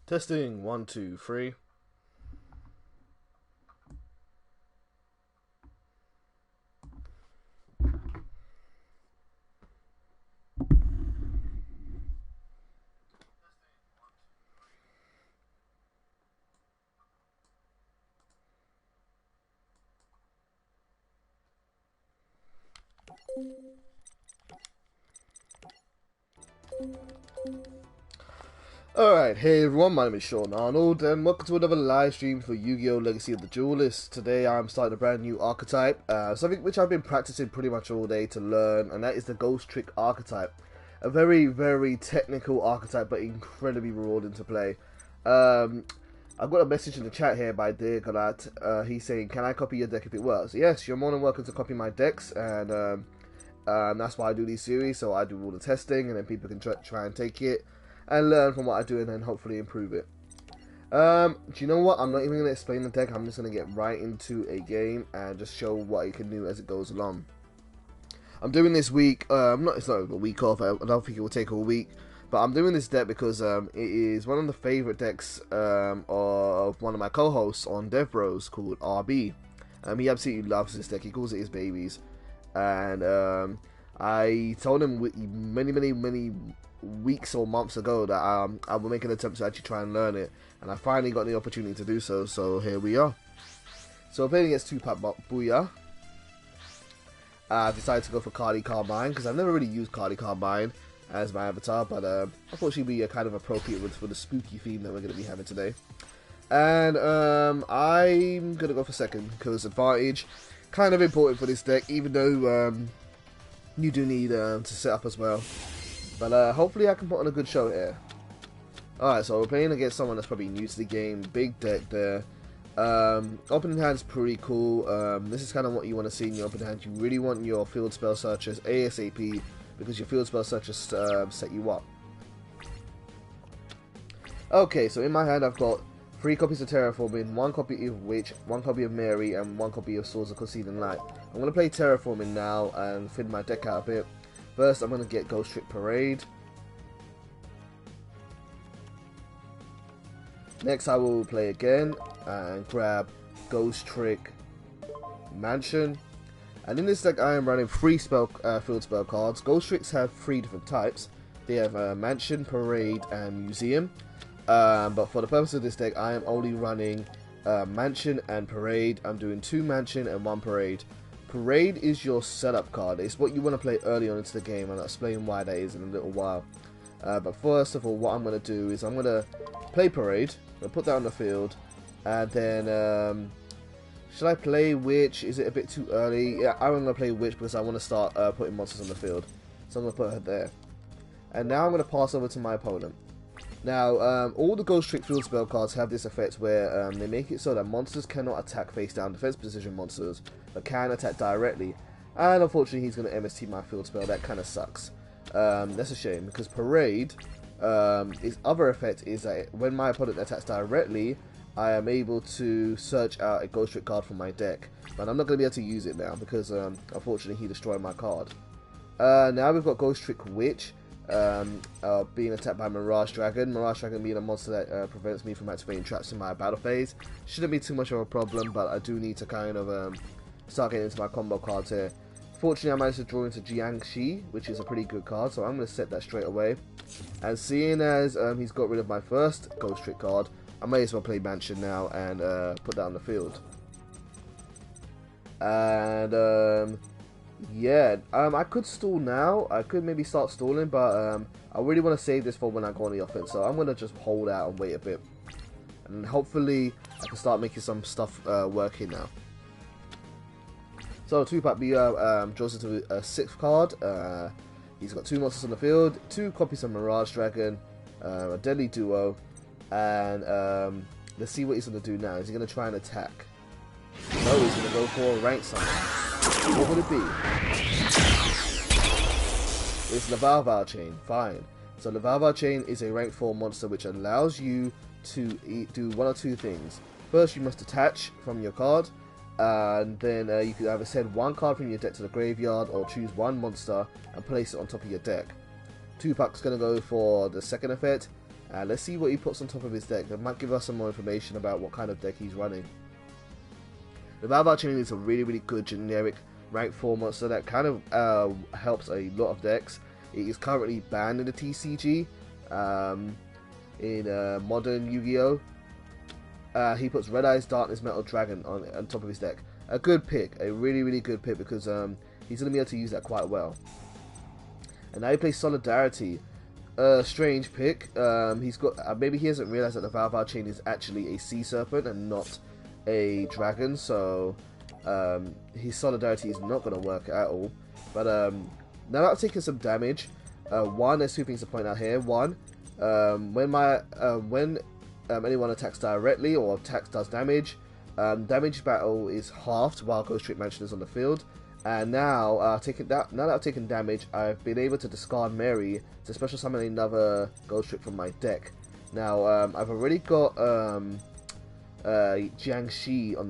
Testing 1, 2, 3. Alright, hey everyone, my name is Sean Arnold, and welcome to another live stream for Yu-Gi-Oh! Legacy of the Duelist. Today I'm starting a brand new archetype, something which I've been practicing pretty much all day to learn, and that is the Ghostricks archetype. A very, very technical archetype, but incredibly rewarding to play. I've got a message in the chat here by Dear Galat. He's saying, can I copy your deck if it works? Yes, you're more than welcome to copy my decks, and that's why I do these series, so I do all the testing, and then people can try and take it and learn from what I do and then hopefully improve it. Do you know what? I'm not even going to explain the deck. I'm just going to get right into a game and just show what it can do as it goes along. I'm doing this week, it's not a week off, I don't think it will take a week, but I'm doing this deck because it is one of the favourite decks of one of my co-hosts on Dev Bros called RB. He absolutely loves this deck. He calls it his babies. And I told him many weeks or months ago that I will make an attempt to actually try and learn it, and I finally got the opportunity to do so, so here we are. So we're playing against 2-pack Booyah. I've decided to go for Cardi Carmine because I've never really used Cardi Carmine as my avatar, but I thought she'd be kind of appropriate for the spooky theme that we're going to be having today. And I'm going to go for second because advantage, kind of important for this deck, even though you do need to set up as well. But hopefully I can put on a good show here. Alright, so we're playing against someone that's probably new to the game. Big deck there. Opening hand's pretty cool. This is kind of what you want to see in your opening hand. You really want your field spell searchers ASAP, because your field spell searchers set you up. Okay, so in my hand I've got 3 copies of Terraforming, 1 copy of Witch, 1 copy of Mary, and 1 copy of Swords of Concealing Light. I'm going to play Terraforming now and thin my deck out a bit. First, I'm going to get Ghostricks Parade. Next, I will play again and grab Ghostricks Mansion. And in this deck, I am running 3 field spell cards. Ghostricks have 3 different types. They have Mansion, Parade, and Museum. But for the purpose of this deck, I am only running Mansion and Parade. I'm doing 2 Mansion and 1 Parade. Parade is your setup card. It's what you want to play early on into the game, and I'll explain why that is in a little while. But first of all, what I'm going to do is I'm going to play Parade. I'm going to put that on the field, and then should I play Witch? Is it a bit too early? Yeah, I'm going to play Witch because I want to start putting monsters on the field. So I'm going to put her there. And now I'm going to pass over to my opponent. Now, all the Ghostricks field spell cards have this effect where they make it so that monsters cannot attack face down defense position monsters, but can attack directly. And unfortunately, he's going to MST my field spell. That kind of sucks. That's a shame, because Parade, its other effect is that when my opponent attacks directly, I am able to search out a Ghostricks card from my deck. But I'm not going to be able to use it now because unfortunately he destroyed my card. Now we've got Ghostricks Witch. Being attacked by Mirage Dragon. Mirage Dragon being a monster that prevents me from activating traps in my battle phase. Shouldn't be too much of a problem, but I do need to kind of start getting into my combo cards here. Fortunately, I managed to draw into Jiangxi, which is a pretty good card, so I'm going to set that straight away. And seeing as he's got rid of my first Ghostricks card, I may as well play Mansion now and put that on the field. And yeah, I could stall now. I could maybe start stalling, but I really want to save this for when I go on the offense. So I'm going to just hold out and wait a bit. And hopefully I can start making some stuff working now. So 2-pack Bia draws into a 6th card. He's got 2 monsters on the field, 2 copies of Mirage Dragon, a Deadly Duo, and let's see what he's going to do now. Is he going to try and attack? No, he's going to go for a rank summon. What would it be? It's Lavalval Chain. Fine. So Lavalval Chain is a rank 4 monster which allows you to do 1 or 2 things. First, you must attach from your card, and then you can either send 1 card from your deck to the graveyard or choose 1 monster and place it on top of your deck. 2-pack's going to go for the second effect. Let's see what he puts on top of his deck. That might give us some more information about what kind of deck he's running. The Valvar Chain is a really good generic rank 4 monster that kind of helps a lot of decks. It is currently banned in the TCG in modern Yu-Gi-Oh! He puts Red Eyes Darkness Metal Dragon on top of his deck. A good pick, a really good pick, because he's going to be able to use that quite well. And now he plays Solidarity. Strange pick. He's got maybe he hasn't realized that the Valvar Chain is actually a Sea Serpent and not a dragon, so his Solidarity is not going to work at all. But now I've taken some damage. There's 2 things to point out here. One, when anyone attacks directly or does damage, damage battle is halved while Ghostricks Mansion is on the field. And now, now that I've taken damage, I've been able to discard Mary to special summon another Ghostricks from my deck. Now, I've already got Jiangxi on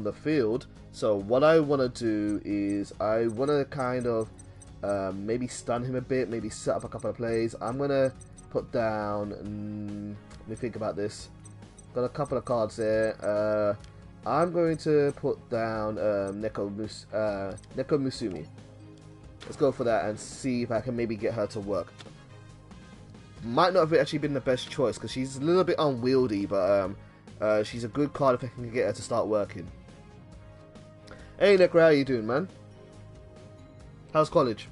the field. So what I want to do is I want to kind of maybe stun him a bit, maybe set up a couple of plays. I'm gonna put down. Let me think about this. Got a couple of cards there. I'm going to put down Neko Musumi. Let's go for that and see if I can maybe get her to work. Might not have actually been the best choice because she's a little bit unwieldy, but she's a good card if I can get her to start working. Hey Neko, how you doing, man? How's college?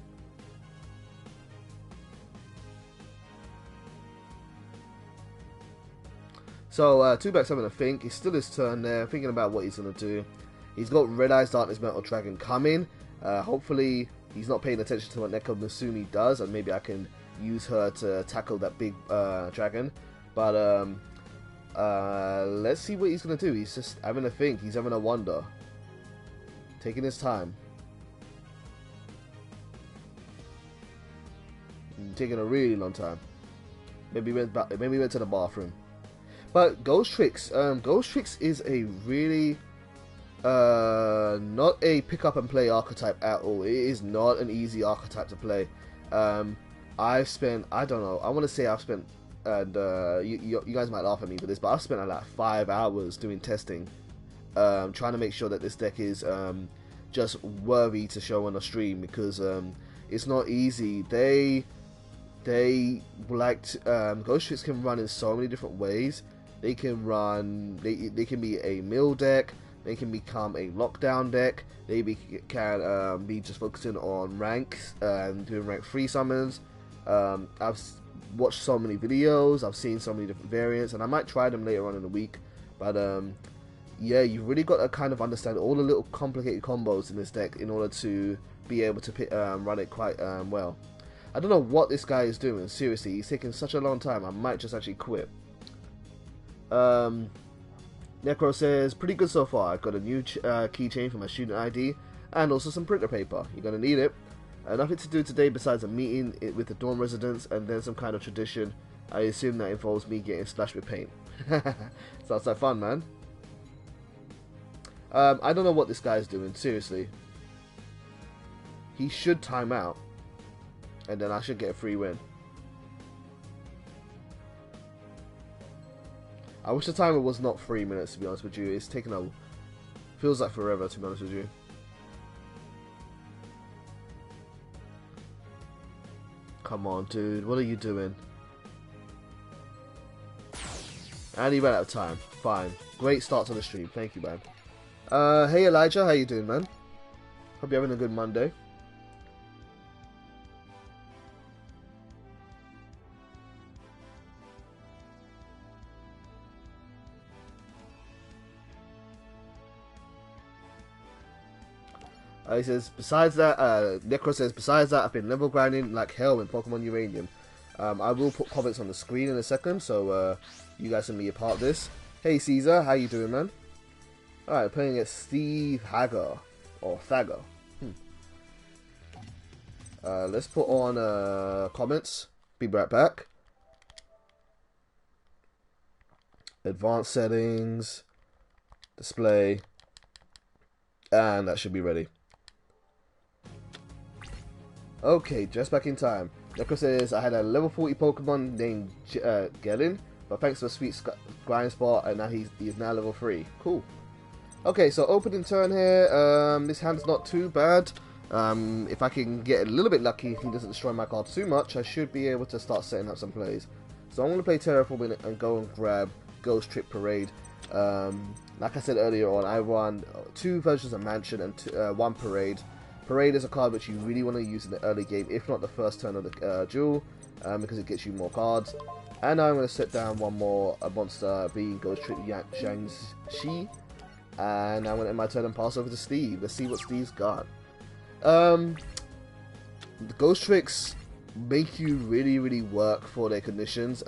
So, 2 backs having a think. It's still his turn there, thinking about what he's going to do. He's got Red Eyes Darkness Metal Dragon coming. Hopefully, he's not paying attention to what Neko Musumi does, and maybe I can use her to tackle that big dragon. But, let's see what he's going to do. He's just having a think. He's having a wonder. Taking his time. Taking a really long time. Maybe went to the bathroom. But Ghostricks, Ghostricks is a really not a pick up and play archetype at all. It is not an easy archetype to play. I've spent, I don't know, I want to say I've spent, and you guys might laugh at me for this, but I've spent like 5 hours doing testing, trying to make sure that this deck is just worthy to show on a stream, because it's not easy. They Ghostricks can run in so many different ways. They can run. They can be a mill deck. They can become a lockdown deck. They can be just focusing on ranks and doing rank 3 summons. I've watched so many videos. I've seen so many different variants, and I might try them later on in the week. But yeah, you've really got to kind of understand all the little complicated combos in this deck in order to be able to run it quite well. I don't know what this guy is doing. Seriously, he's taking such a long time. I might just actually quit. Necro says, pretty good so far. I've got a new keychain for my student ID and also some printer paper. You're going to need it. Nothing to do today besides a meeting with the dorm residents and then some kind of tradition. I assume that involves me getting splashed with paint. Sounds like fun, man. I don't know what this guy's doing. Seriously. He should time out. And then I should get a free win. I wish the timer was not 3 minutes, to be honest with you. It's taken a... feels like forever, to be honest with you. Come on, dude. What are you doing? And he ran out of time. Fine. Great start to the stream. Thank you, man. Hey, Elijah. How you doing, man? Hope you're having a good Monday. He says, besides that, Necro says, besides that, I've been level grinding like hell in Pokemon Uranium. I will put comments on the screen in a second, so you guys can be a part of this. Hey Caesar, how you doing, man? Alright, playing against Steve Hager, or Thager. Let's put on comments. Be right back. Advanced settings, display, and that should be ready. Okay, just back in time. Necro says, I had a level 40 Pokemon named Gellin, but thanks to a sweet grind spot, and now he's now level 3. Cool. Okay, so opening turn here. This hand's not too bad. If I can get a little bit lucky, he doesn't destroy my cards too much, I should be able to start setting up some plays. So I'm going to play Terraforming and go and grab Ghostricks Parade. Like I said earlier on, I run 2 versions of Mansion and 1 Parade. Parade is a card which you really want to use in the early game, if not the first turn of the duel, because it gets you more cards. And now I'm going to set down one more monster, being Ghostricks Shang-Chi. And I'm going to end my turn and pass over to Steve. Let's see what Steve's got. The Ghostricks make you really work for their conditions.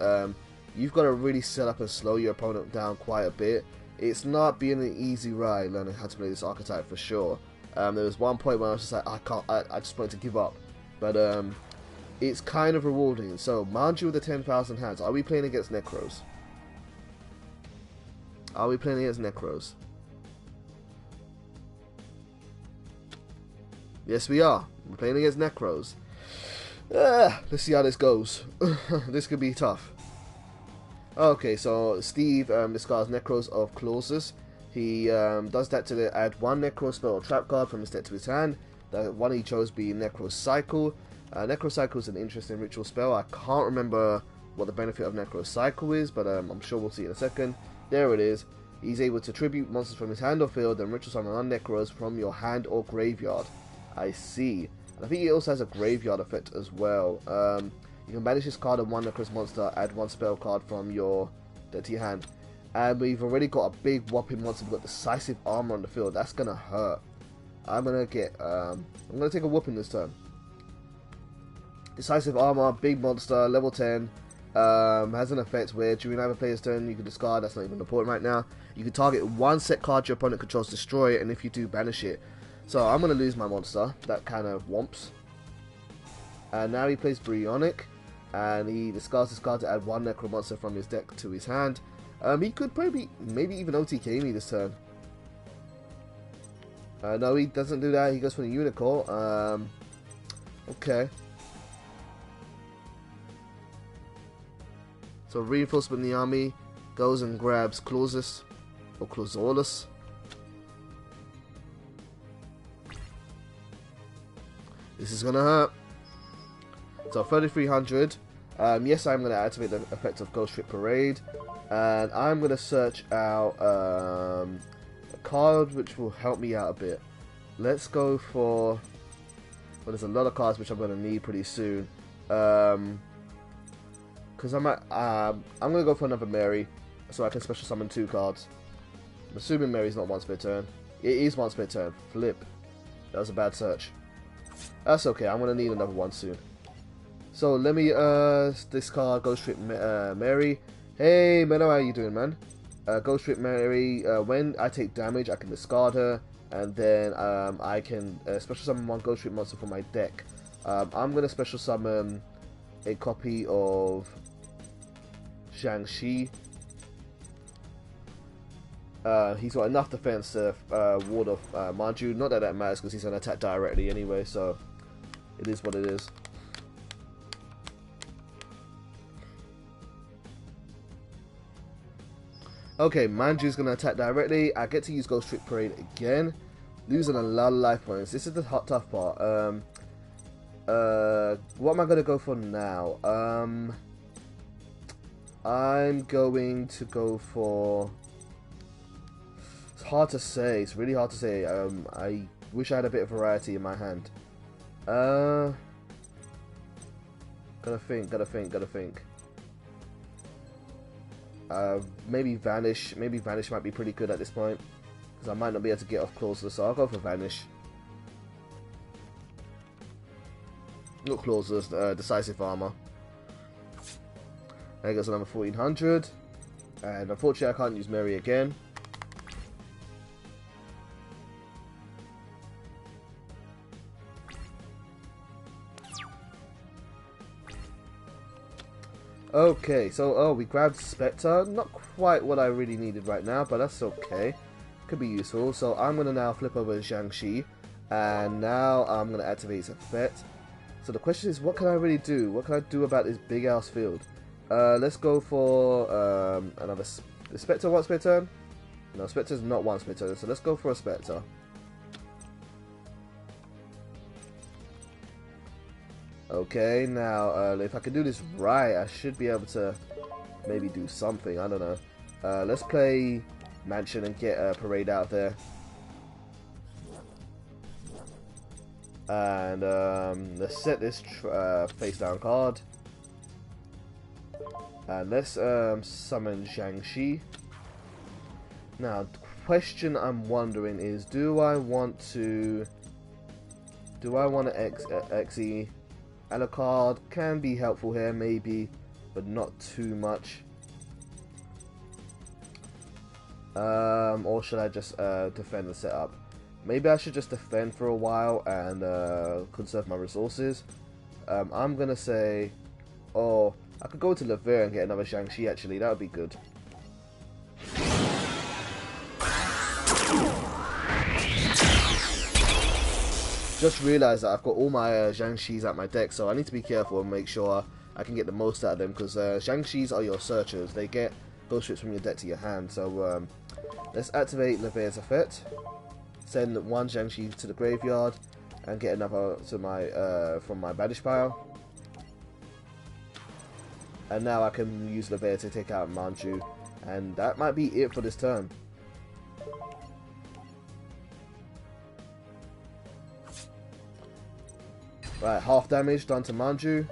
You've got to really set up and slow your opponent down quite a bit. It's not being an easy ride learning how to play this archetype for sure. There was one point where I was just like, I just wanted to give up. But it's kind of rewarding. So, mind you, with the 10,000 hands, are we playing against Necros? Are we playing against Necros? Yes, we are. We're playing against Necros. Let's see how this goes. This could be tough. Okay, so Steve discards Necros of Clauses. He does that to add 1 Necro spell or trap card from his deck to his hand. The one he chose being Necro Cycle. Necro Cycle is an interesting ritual spell. I can't remember what the benefit of Necro Cycle is, but I'm sure we'll see in a second. There it is. He's able to tribute monsters from his hand or field and ritual summon on Necros from your hand or graveyard. I see. And I think he also has a graveyard effect as well. You can banish this card and 1 Necros monster, add 1 spell card from your deck to your hand. And we've already got a big whopping monster. We've got Decisive Armor on the field. That's gonna hurt. I'm gonna take a whooping this turn. Decisive Armor, big monster, level 10. Has an effect where during either player's turn you can discard. That's not even important right now. You can target 1 set card your opponent controls, destroy it, and if you do, banish it. So I'm gonna lose my monster. That kind of whomps. And now he plays Bryonic, and he discards his card to add 1 Necro monster from his deck to his hand. He could probably, maybe even OTK me this turn. No, he doesn't do that. He goes for the Unicorn. Okay. So reinforcement in the army goes and grabs Clausus or Clausolus. This is gonna hurt. So 3300. Yes, I'm gonna activate the effect of Ghostricks Parade. And I'm going to search out a card which will help me out a bit. Let's go for... Well, there's a lot of cards which I'm going to need pretty soon. Because I'm going to go for another Mary, so I can special summon 2 cards. I'm assuming Mary's not once per turn. It is once per turn. Flip. That was a bad search. That's okay, I'm going to need another one soon. So let me discard Ghostricks Mary. Hey, Menno, how you doing, man? Ghostricks Mary, when I take damage, I can discard her, and then I can special summon 1 Ghostricks monster from my deck. I'm going to special summon a copy of Shang-Chi. He's got enough defense to ward off Manju. Not that that matters, because he's going to attack directly anyway, so it is what it is. Okay, Manju's going to attack directly. I get to use Ghostricks Parade again. Losing a lot of life points. This is the tough part. What am I going to go for now? I'm going to go for... It's hard to say. It's really hard to say. I wish I had a bit of variety in my hand. Gotta think. Maybe Vanish. Maybe Vanish might be pretty good at this point, because I might not be able to get off closer, so I'll go for Vanish. Not Clauseless, Decisive Armor. There goes another 1400. And unfortunately I can't use Mary again. Okay, so we grabbed Spectre. Not quite what I really needed right now, but that's okay. Could be useful. So I'm going to now flip over Shang-Chi. And now I'm going to activate his effect. So the question is, what can I really do? What can I do about this big ass field? Let's go for another. Is Spectre one spare turn? No, Spectre's not one spare turn. So let's go for a Spectre. Okay, now if I can do this right, I should be able to maybe do something. I don't know. Let's play Mansion and get a Parade out there. And let's set this face down card. And let's summon Shang-Chi. Now, the question I'm wondering is, do I want to XE? Alucard can be helpful here, maybe, but not too much. Or should I just defend the setup? Maybe I should just defend for a while and conserve my resources. I'm gonna say, oh, I could go to Levere and get another Shang-Chi actually, that would be good. Just realised that I've got all my Shang-Chis at my deck, so I need to be careful and make sure I can get the most out of them, because Shang-Chis are your searchers. They get Ghostricks from your deck to your hand. So let's activate Levere's effect, send one Shang-Chi to the graveyard, and get another to my from my banish pile. And now I can use Levere to take out Manju, and that might be it for this turn. Right, half damage done to Manju.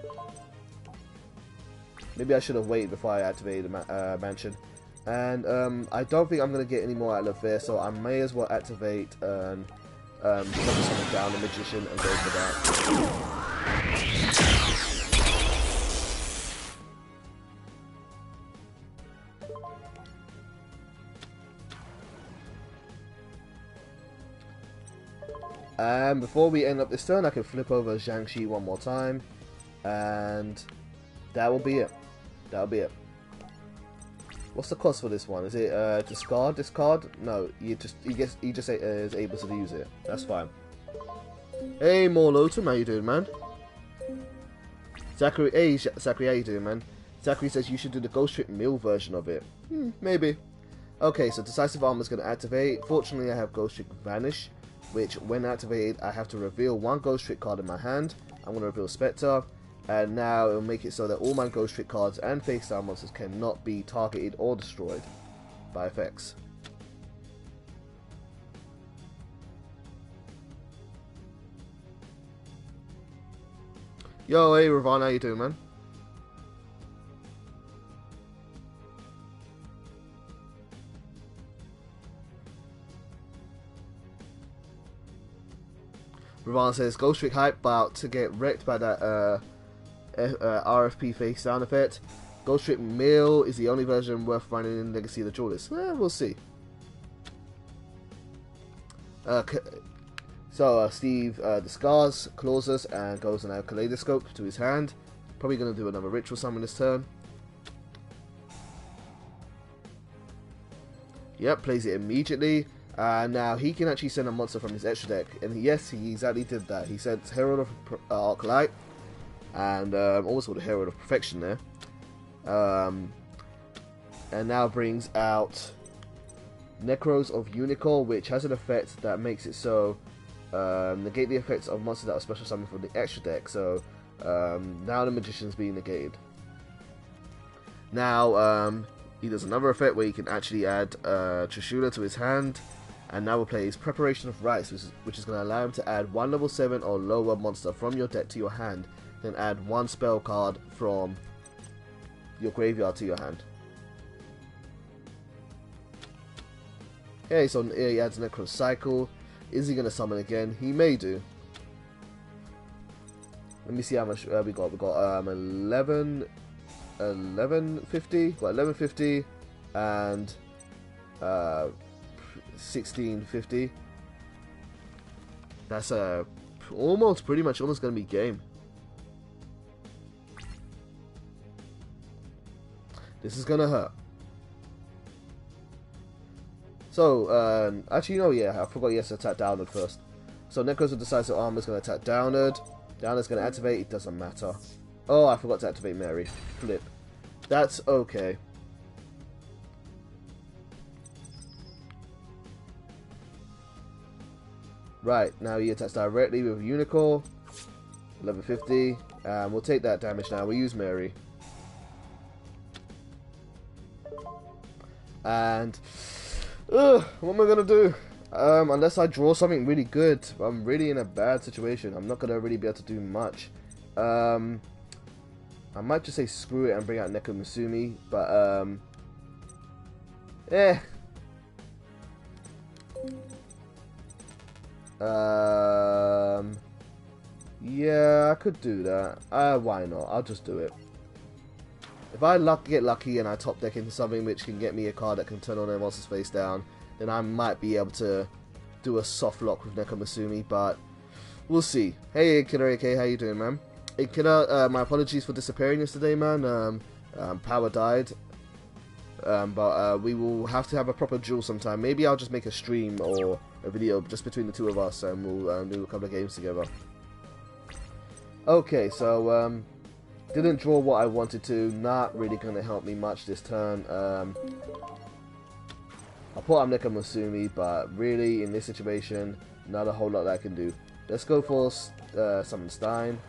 Maybe I should have waited before I activated the Mansion. And I don't think I'm going to get any more out of Levere, so I may as well activate and summon down the Magician and go for that. And before we end up this turn, I can flip over Shang-Chi one more time, and that will be it. That'll be it. What's the cost for this one? Is it discard? Discard? No, he just is able to use it. That's fine. Hey, Morlotum, how you doing, man? Zachary, hey, Zachary, how you doing, man? Zachary says you should do the Ghostrick Mill version of it. Maybe. Okay, so Decisive Armor is going to activate. Fortunately, I have Ghostrick Vanish, which, when activated, I have to reveal one Ghostrick card in my hand. I'm going to reveal Spectre, and now it will make it so that all my Ghostrick cards and face down monsters cannot be targeted or destroyed by effects. Yo, hey Ravon, how you doing, man? Ravon says, Ghostrick hype about to get wrecked by that RFP face down effect. Ghostrick Mill is the only version worth running in Legacy of the Duelist. We'll see. So Steve discards, clauses, and goes on a Kaleidoscope to his hand. Probably going to do another Ritual Summon this turn. Yep, plays it immediately. Now he can actually send a monster from his extra deck, and yes, he exactly did that. He sent Herald of Archetype, and also the Herald of Perfection there, and now brings out Necros of Unicorn, which has an effect that makes it so negate the effects of monsters that are special summoned from the extra deck. So now the Magician's being negated. Now he does another effect where he can actually add Trishula to his hand. And now we'll play his Preparation of Rites, which is going to allow him to add one level 7 or lower monster from your deck to your hand, then add one spell card from your graveyard to your hand. Okay, so here he adds Necro Cycle. Is he going to summon again? He may do. Let me see how much we got. We got 1150. Got 1150 and 1650. That's pretty much almost gonna be game. This is gonna hurt. So actually no, yeah, I forgot he has to attack downward first. So Necros with Decisive Armor is gonna attack downward. Diana's going to activate. It doesn't matter. Oh, I forgot to activate Mary. Flip. That's okay. Right, now he attacks directly with Unicorn. 1150. We'll take that damage now. We'll use Mary. And what am I gonna do? Unless I draw something really good, I'm really in a bad situation. I'm not gonna really be able to do much. I might just say screw it and bring out Nekomusumi, but yeah, I could do that. Why not? I'll just do it. If I get lucky and I top deck into something which can get me a card that can turn on their monsters face down, then I might be able to do a soft lock with Nekomusumi, but we'll see. Hey, Killer AK, how you doing, man? Hey, Killer, my apologies for disappearing yesterday, man. Power died. But we will have to have a proper duel sometime. Maybe I'll just make a stream or a video just between the two of us, and we'll do a couple of games together. Okay, so didn't draw what I wanted to. Not really going to help me much this turn. I'll put up Nekomusumi, but really in this situation, not a whole lot that I can do. Let's go for Summon Stein.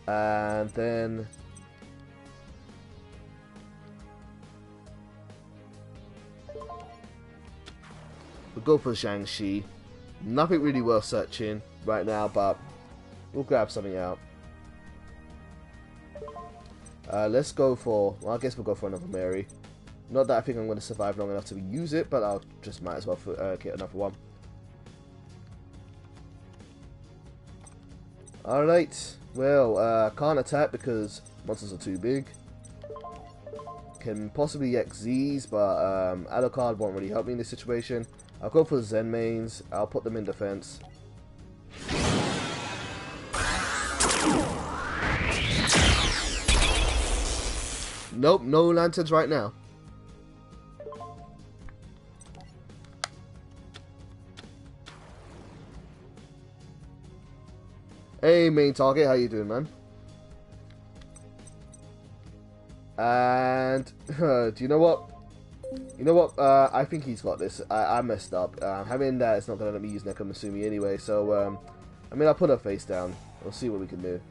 And then we'll go for Zhangxi. Nothing really worth searching right now, but we'll grab something out. Let's go for, well, I guess we'll go for another Mary. Not that I think I'm going to survive long enough to use it, but I'll just might as well get another one. Alright, well, can't attack because monsters are too big. Can possibly XZs, but Alucard won't really help me in this situation. I'll go for the Zen mains. I'll put them in defense. Nope, no lanterns right now. Hey, main target, how you doing, man? And do you know what? You know what? I think he's got this. I messed up. Having that, it's not going to let me use Nekomusumi anyway. So, I mean, I'll put her face down. We'll see what we can do.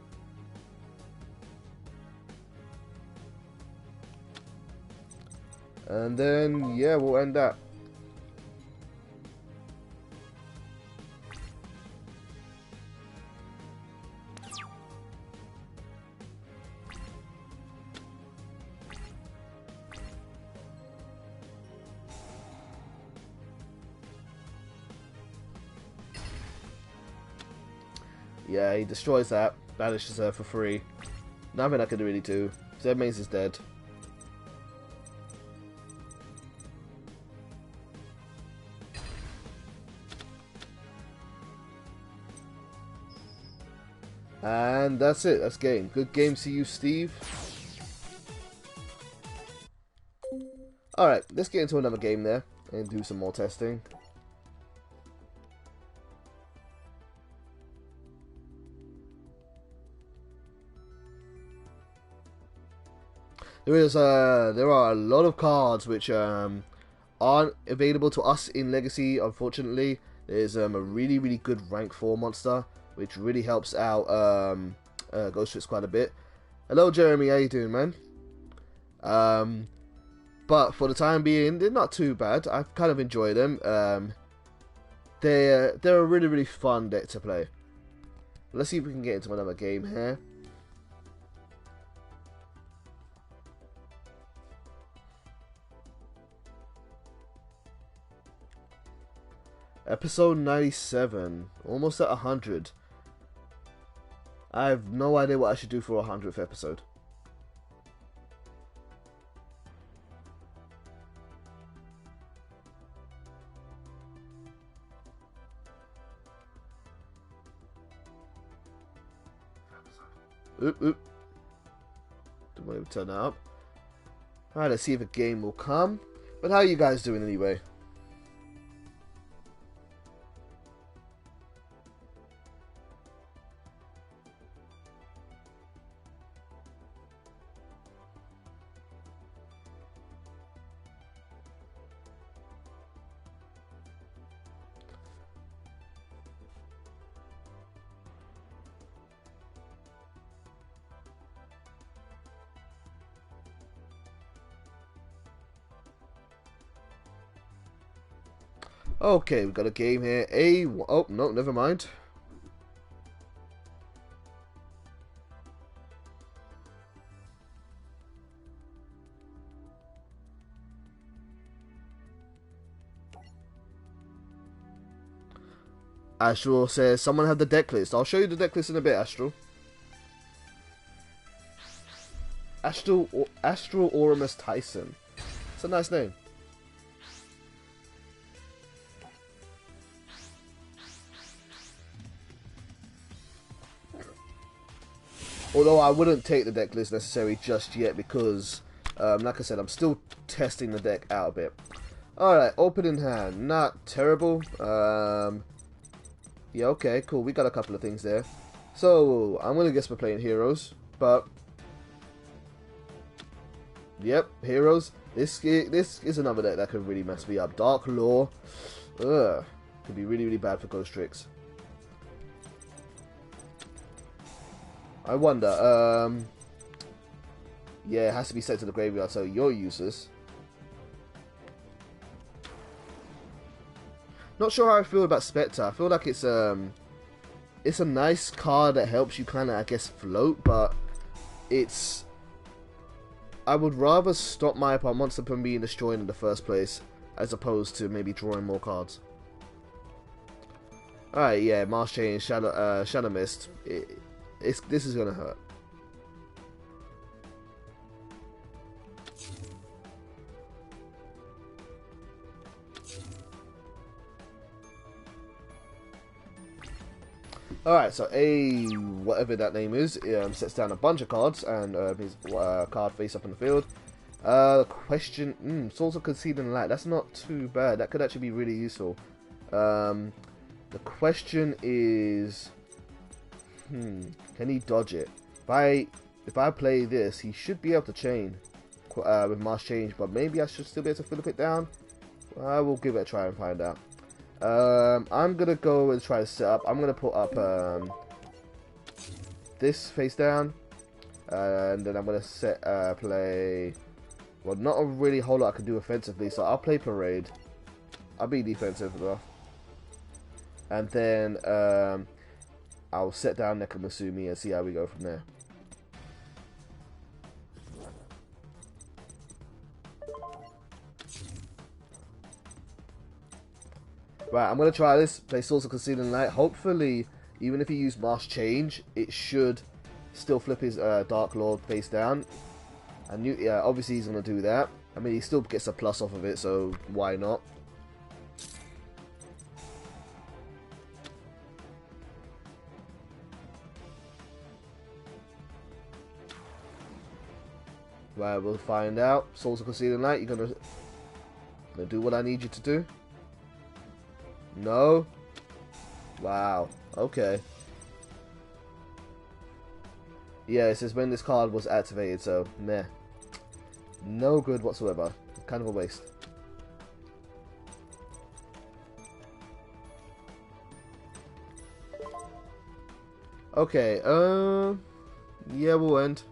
And then, yeah, we'll end that. Yeah, he destroys that, banishes her for free. Nothing I can really do. Zed Mains is dead. And that's it, that's game. Good game to you, Steve. Alright, let's get into another game there and do some more testing. There are a lot of cards which aren't available to us in Legacy, unfortunately. There's a really good rank 4 monster, which really helps out Ghostricks quite a bit. Hello Jeremy, how you doing, man? But for the time being, they're not too bad. I've kind of enjoyed them. They're a really fun deck to play. Let's see if we can get into another game here. Episode 97, almost at 100. I have no idea what I should do for a 100th episode. Oop. Don't want to turn that up. Alright, let's see if a game will come. But how are you guys doing anyway? Okay, we've got a game here. Oh, no, never mind. Astral says, someone have the deck list. I'll show you the deck list in a bit, Astral. Astral Oramus Tyson. It's a nice name. Although I wouldn't take the deck list necessarily just yet because, like I said, I'm still testing the deck out a bit. Alright, opening hand. Not terrible. Yeah, okay, cool. We got a couple of things there. So, I'm going to guess we're playing heroes, but... Yep, heroes. This is another deck that could really mess me up. Dark Law. Ugh. Could be really, really bad for Ghostricks. I wonder, yeah, it has to be sent to the graveyard, so you're useless. Not sure how I feel about Spectre. I feel like it's a nice card that helps you kind of, I guess, float, but it's... I would rather stop my monster from being destroyed in the first place, as opposed to maybe drawing more cards. Alright, yeah, Marsh Chain, Shadow Mist. This is gonna hurt. Alright, so whatever that name is, sets down a bunch of cards and his card face up in the field. The question, Souls of Concealing Light. That's not too bad. That could actually be really useful. The question is, can he dodge it? If I play this, he should be able to chain with Marsh Change, but maybe I should still be able to flip it down. I will give it a try and find out. I'm gonna go and try to set up. I'm gonna put up this face down, and then I'm gonna set play. Well, not a really whole lot I can do offensively, so I'll play Parade. I'll be defensive though, and then I'll set down Nekamasumi and see how we go from there. Right, I'm going to try this, play Source of Concealing Light. Hopefully, even if he used Marsh Change, it should still flip his Dark Lord face down. And yeah, obviously he's going to do that. I mean, he still gets a plus off of it, so why not? Right, we'll find out. Source of Concealing Light, you're going to do what I need you to do? No? Wow. Okay. Yeah, it says when this card was activated, so meh. No good whatsoever. Kind of a waste. Okay, yeah, we'll end.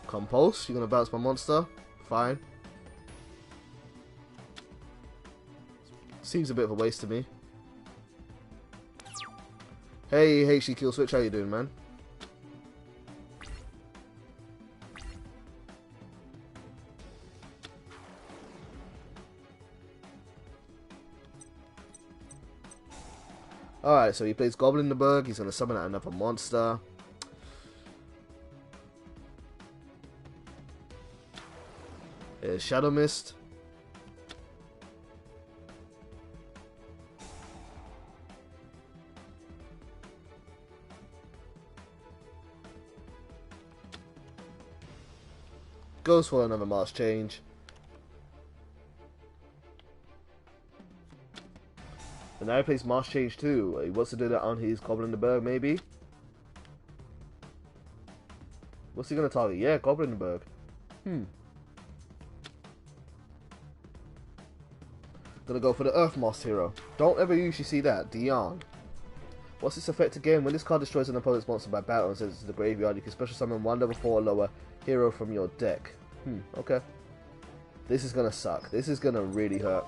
Compulse, you're gonna bounce my monster. Fine. Seems a bit of a waste to me. Hey, HD Kill Switch, how you doing, man? Alright, so he plays Goblin the Berg, he's gonna summon out another monster. Shadow Mist. Goes for another Marsh Change. And now he plays Marsh Change too. He wants to do that on his Goblin the Berg, maybe? What's he going to target? Yeah, Goblin the Berg. Gonna go for the Earth Moss hero. Don't ever usually see that. Dion. What's its effect again? When this card destroys an opponent's monster by battle and sends it to the graveyard, you can special summon one level 4 or lower hero from your deck. Okay. This is gonna suck. This is gonna really hurt.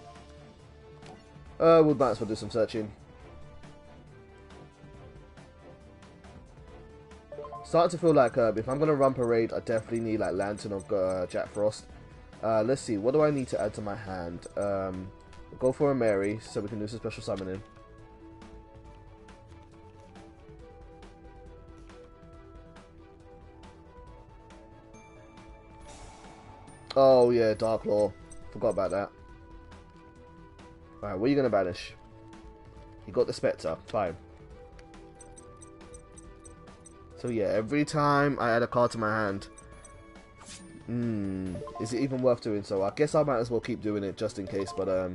We might as well do some searching. Starting to feel like if I'm gonna run parade, I definitely need like Lantern or Jack Frost. Let's see, what do I need to add to my hand? Go for a Mary so we can do some special summoning. Oh yeah, Dark Law. Forgot about that. Alright, what are you gonna banish? You got the Spectre. Fine. So yeah, every time I add a card to my hand, is it even worth doing so? I guess I might as well keep doing it just in case, but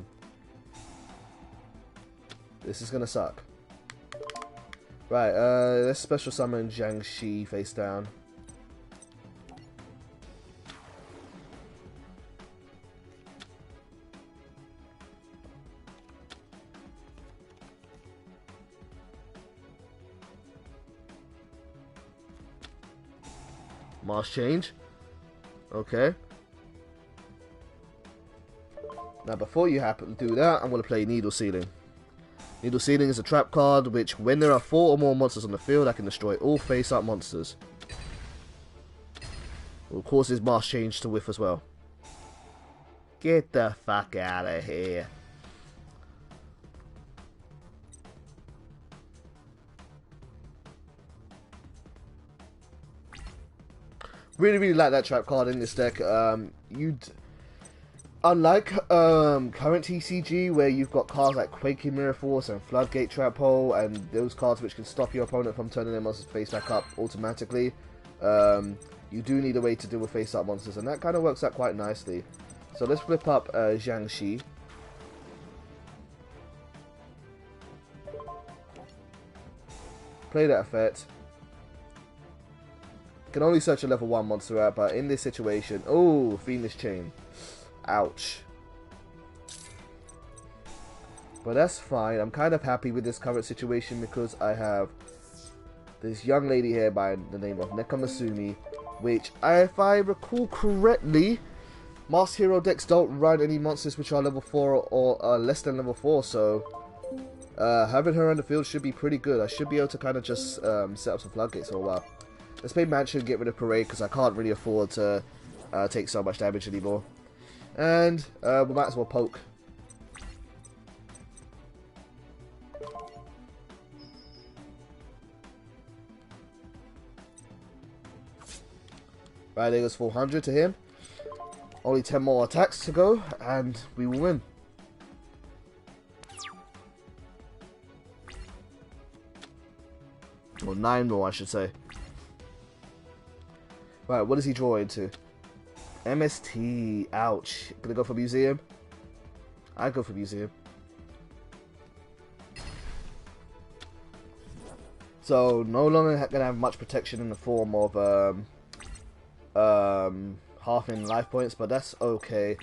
this is gonna suck. Right, let's special summon Jiangxi face down. Mars change. Okay. Now before you happen to do that, I'm going to play Needle Sealing. Needle Sealing is a trap card which, when there are 4 or more monsters on the field, I can destroy all face-up monsters. It will cause his Mars change to whiff as well. Get the fuck out of here. Really like that trap card in this deck. Unlike current TCG, where you've got cards like Quaking Mirror Force and Floodgate Trap Hole, and those cards which can stop your opponent from turning their monsters face back up automatically, you do need a way to deal with face up monsters, and that kind of works out quite nicely. So let's flip up Jiangxi. Play that effect. Can only search a level 1 monster out, but in this situation... Oh, Fiendish Chain. Ouch. But that's fine. I'm kind of happy with this current situation because I have this young lady here by the name of Nekamasumi, which, if I recall correctly, Masked Hero decks don't run any monsters which are level 4 or less than level 4, so having her on the field should be pretty good. I should be able to kind of just set up some floodgates for a while. Let's play Mansion, get rid of Parade, because I can't really afford to take so much damage anymore. And we might as well poke. Right, there goes 400 to him. Only 10 more attacks to go, and we will win. Or 9 more, I should say. Right, what does he draw into? MST. Ouch. Gonna go for Museum? I go for Museum. So, no longer gonna have much protection in the form of half in life points, but that's okay.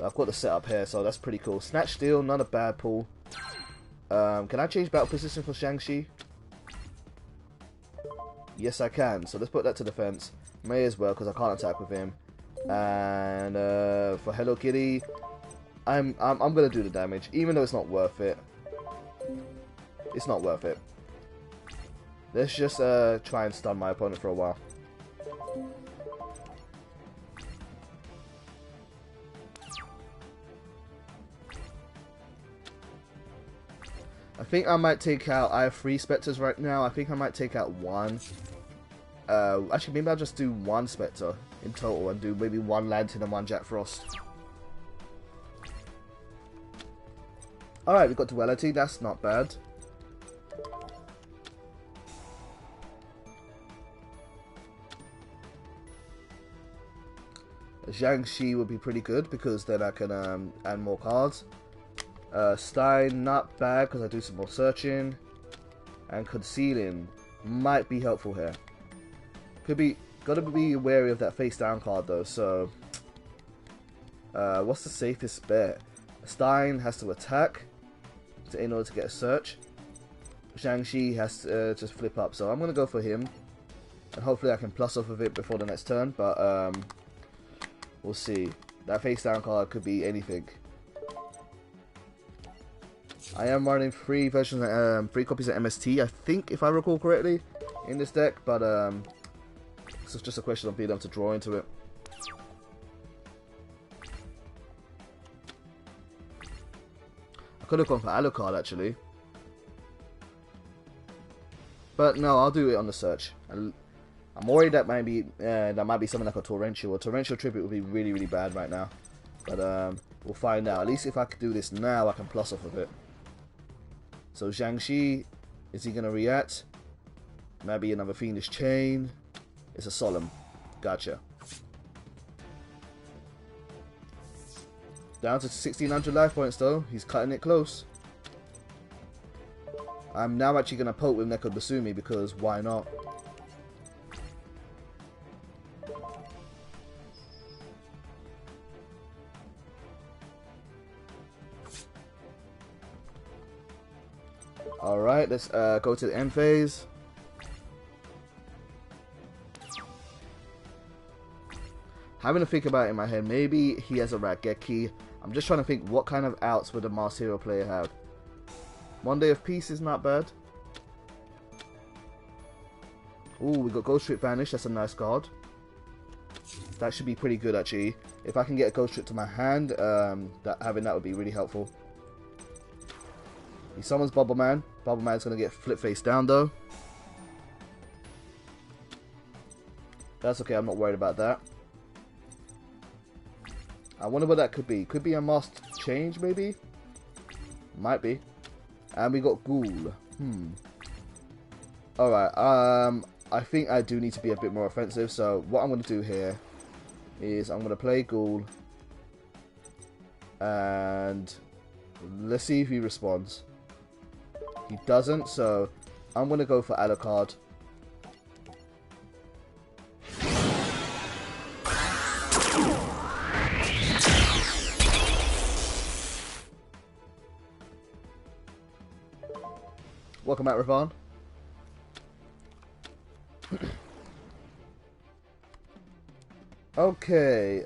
I've got the setup here, so that's pretty cool. Snatch Steal, not a bad pull. Can I change battle position for Jiangxi? Yes, I can. So let's put that to defense. May as well, because I can't attack with him. And for Hello Kitty, I'm gonna do the damage, even though it's not worth it. It's not worth it. Let's just try and stun my opponent for a while. I think I might take out... I have 3 Spectres right now. I think I might take out 1. Actually, maybe I'll just do 1 Spectre in total and do maybe 1 Lantern and 1 Jack Frost. Alright, we've got Duality. That's not bad. Jiangxi would be pretty good because then I can add more cards. Stein, not bad because I do some more searching. And Concealing might be helpful here. Gotta be wary of that face down card though, so what's the safest bet? Stein has to attack in order to get a search. Jiangxi has to just flip up, so I'm gonna go for him. And hopefully I can plus off of it before the next turn, but We'll see. That face down card could be anything. I am running 3 versions, 3 copies of MST, I think, if I recall correctly, in this deck, but it's just a question of being able to draw into it. I could have gone for Alucard actually, but no, I'll do it on the search. I'm worried that might be something like a Torrential. A Torrential Tribute would be really, really bad right now, but we'll find out. At least if I could do this now, I can plus off of it. So Zhangxi, is he gonna react? Maybe another Fiendish Chain. It's a Solemn. Gotcha. Down to 1600 life points though. He's cutting it close. I'm now actually going to poke with Neko Basumi because why not? Alright, let's go to the end phase. Having to think about it in my head, maybe he has a Raigeki. I'm just trying to think what kind of outs would a Mars Hero player have. One Day of Peace is not bad. Ooh, we got Ghostricks Vanish, that's a nice card. That should be pretty good actually. If I can get a Ghostricks to my hand, having that would be really helpful. He summons Bubble Man. Bubble Man's going to get flip face down though. That's okay, I'm not worried about that. I wonder what that could be. Could be a masked change, maybe? Might be. And we got Ghoul. Alright, I think I do need to be a bit more offensive, so what I'm going to do here is I'm going to play Ghoul. And let's see if he responds. He doesn't, so I'm going to go for Alucard. Welcome back, Ravon. Okay,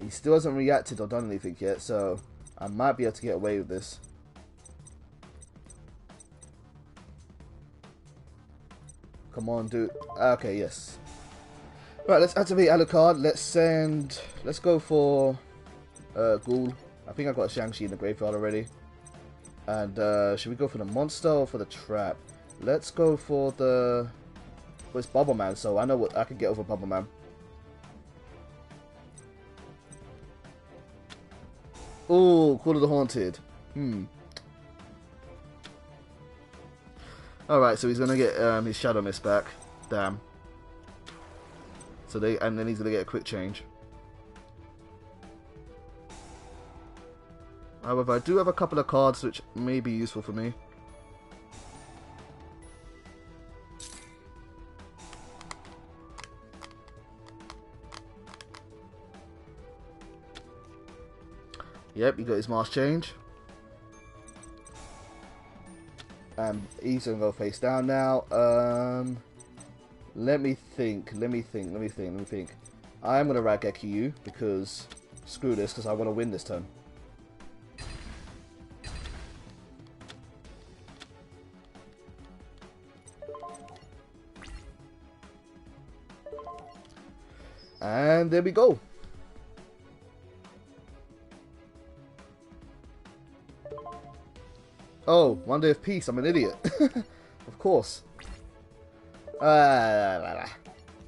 he still hasn't reacted or done anything yet, so I might be able to get away with this. Come on, dude. Okay, yes. Right, let's activate Alucard. Let's go for Ghoul. I think I got a Shang-Chi in the graveyard already. And should we go for the monster or for the trap? Let's go for the... Well, it's Bubble Man, so I know what I can get over Bubble Man. Ooh, Call of the Haunted. Alright, so he's gonna get his Shadow Mist back. Damn. So and then he's gonna get a quick change. However, I do have a couple of cards which may be useful for me. Yep, he got his mask change. And he's gonna go face down now. Let me think. I'm gonna Raigeki you because screw this, because I want to win this turn. And there we go. Oh, One Day of Peace. I'm an idiot. Of course.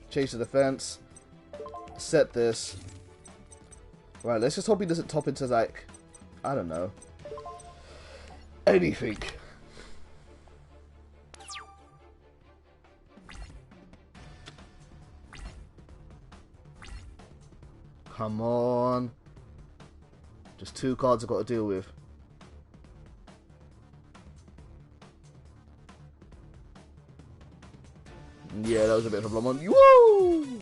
Change the defense. Set this. Right, let's just hope he doesn't top into, like, I don't know, anything. Come on. Just 2 cards I've got to deal with. Yeah, that was a bit of a blum on. Woo!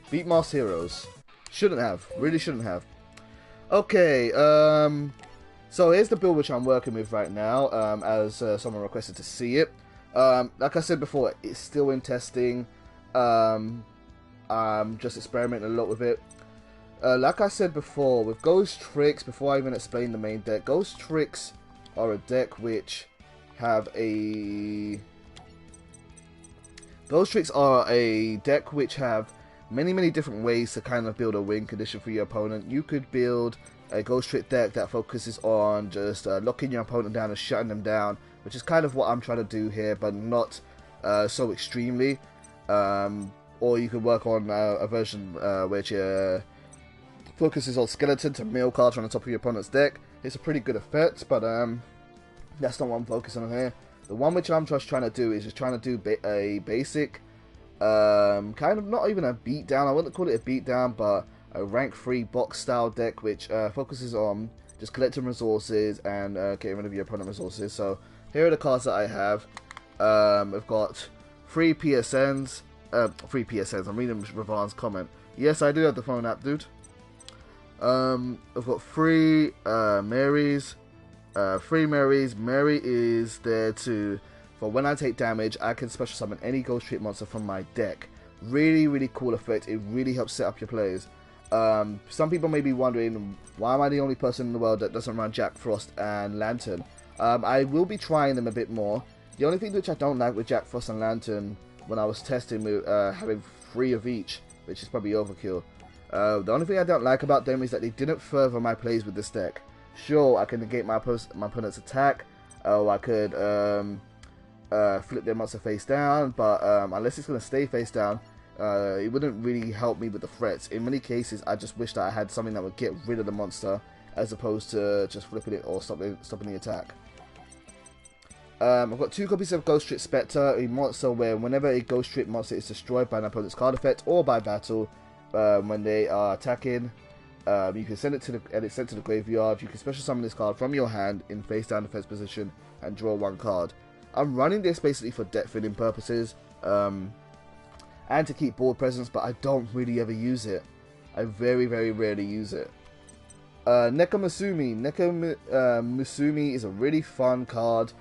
Beat Mars Heroes. Shouldn't have. Really shouldn't have. Okay, so here's the build which I'm working with right now, as someone requested to see it. Like I said before, it's still in testing. I'm just experimenting a lot with it. Like I said before, with Ghostricks, before I even explain the main deck, Ghostricks are a deck which have a... Ghostricks are a deck which have many different ways to kind of build a win condition for your opponent. You could build a Ghostrick deck that focuses on just locking your opponent down and shutting them down, which is kind of what I'm trying to do here, but not so extremely. Or you could work on a version which focuses on skeleton to mill cards on the top of your opponent's deck. It's a pretty good effect, but that's not what I'm focusing on here. The one which I'm just trying to do is just trying to do a basic, kind of not even a beatdown. I wouldn't call it a beatdown, but a rank 3 box style deck which focuses on just collecting resources and getting rid of your opponent resources. So here are the cards that I have. I've got 3 PSNs. 3 PSNs. I'm reading Ravan's comment. Yes, I do have the phone app, dude. I've got 3 Marys. 3 Marys. Mary is there for when I take damage, I can special summon any Ghostrick monster from my deck. Really cool effect. It really helps set up your plays. Some people may be wondering, why am I the only person in the world that doesn't run Jack Frost and Lantern? I will be trying them a bit more. The only thing which I don't like with Jack Frost and Lantern, when I was testing with having 3 of each, which is probably overkill. The only thing I don't like about them is that they didn't further my plays with this deck. Sure, I can negate my opponent's attack, or I could flip their monster face down, but unless it's going to stay face down, it wouldn't really help me with the threats. In many cases, I just wish that I had something that would get rid of the monster, as opposed to just flipping it or stopping the attack. I've got 2 copies of Ghostrick Spectre, a monster where whenever a Ghostrick monster is destroyed by an opponent's card effect or by battle, when they are attacking, you can send it to it's sent to the graveyard. You can special summon this card from your hand in face down defense position and draw 1 card. I'm running this basically for deck filling purposes, and to keep board presence, but I don't really ever use it. I very rarely use it. Nekomusumi. Nekomusumi is a really fun card.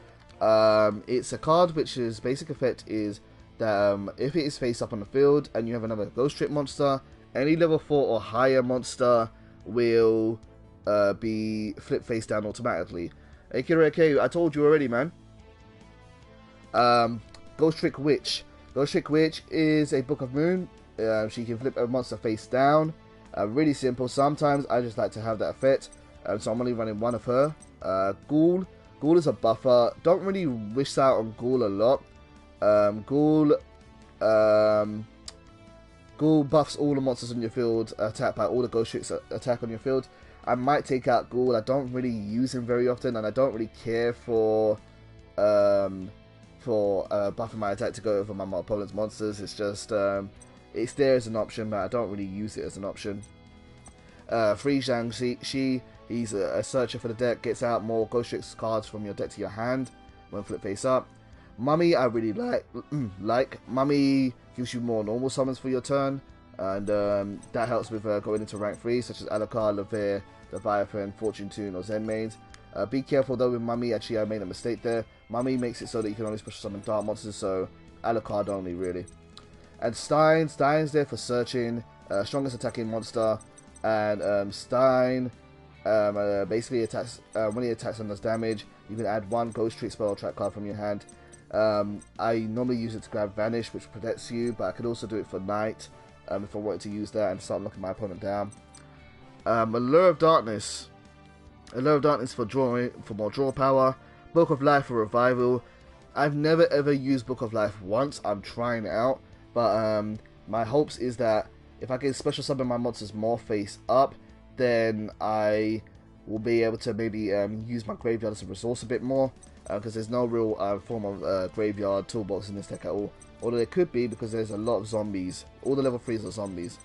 It's a card which his basic effect is that if it is face up on the field and you have another Ghostrick monster, any level 4 or higher monster will be flipped face down automatically. Hey Kireke, I told you already, man. Ghostrick Witch. Ghostrick Witch is a Book of Moon. She can flip a monster face down. Really simple. Sometimes I just like to have that effect, so I'm only running 1 of her. Ghoul. Ghoul is a buffer. Don't really wish out on Ghoul a lot. Ghoul buffs all the monsters on your field, attacked by all the Ghostricks attack on your field. I might take out Ghoul. I don't really use him very often, and I don't really care for buffing my attack to go over my opponent's monsters. It's just it's there as an option, but I don't really use it as an option. Free Zhang, he's a searcher for the deck, gets out more Ghostricks cards from your deck to your hand when flip face up. Mummy, I really like. Mummy gives you more normal summons for your turn, and that helps with going into rank 3, such as Alucard, Levier, Leviathan, Fortune Tune, or Zen Mains. Be careful though with Mummy. Actually, I made a mistake there. Mummy makes it so that you can only special summon dark monsters, so Alucard only, really. And Stein's there for searching, strongest attacking monster, and Stein basically attacks, when he attacks and does damage, you can add 1 Ghostrick spell or trap card from your hand. I normally use it to grab Vanish, which protects you, but I could also do it for Night, if I wanted to use that and start knocking my opponent down. Allure of Darkness. Allure of Darkness for more draw power. Book of Life for revival. I've never ever used Book of Life once. I'm trying it out, but my hopes is that if I can special summon my monsters more face up, then I will be able to maybe use my graveyard as a resource a bit more, because there's no real form of graveyard toolbox in this deck at all. Although there could be, because there's a lot of zombies. All the level 3s are zombies.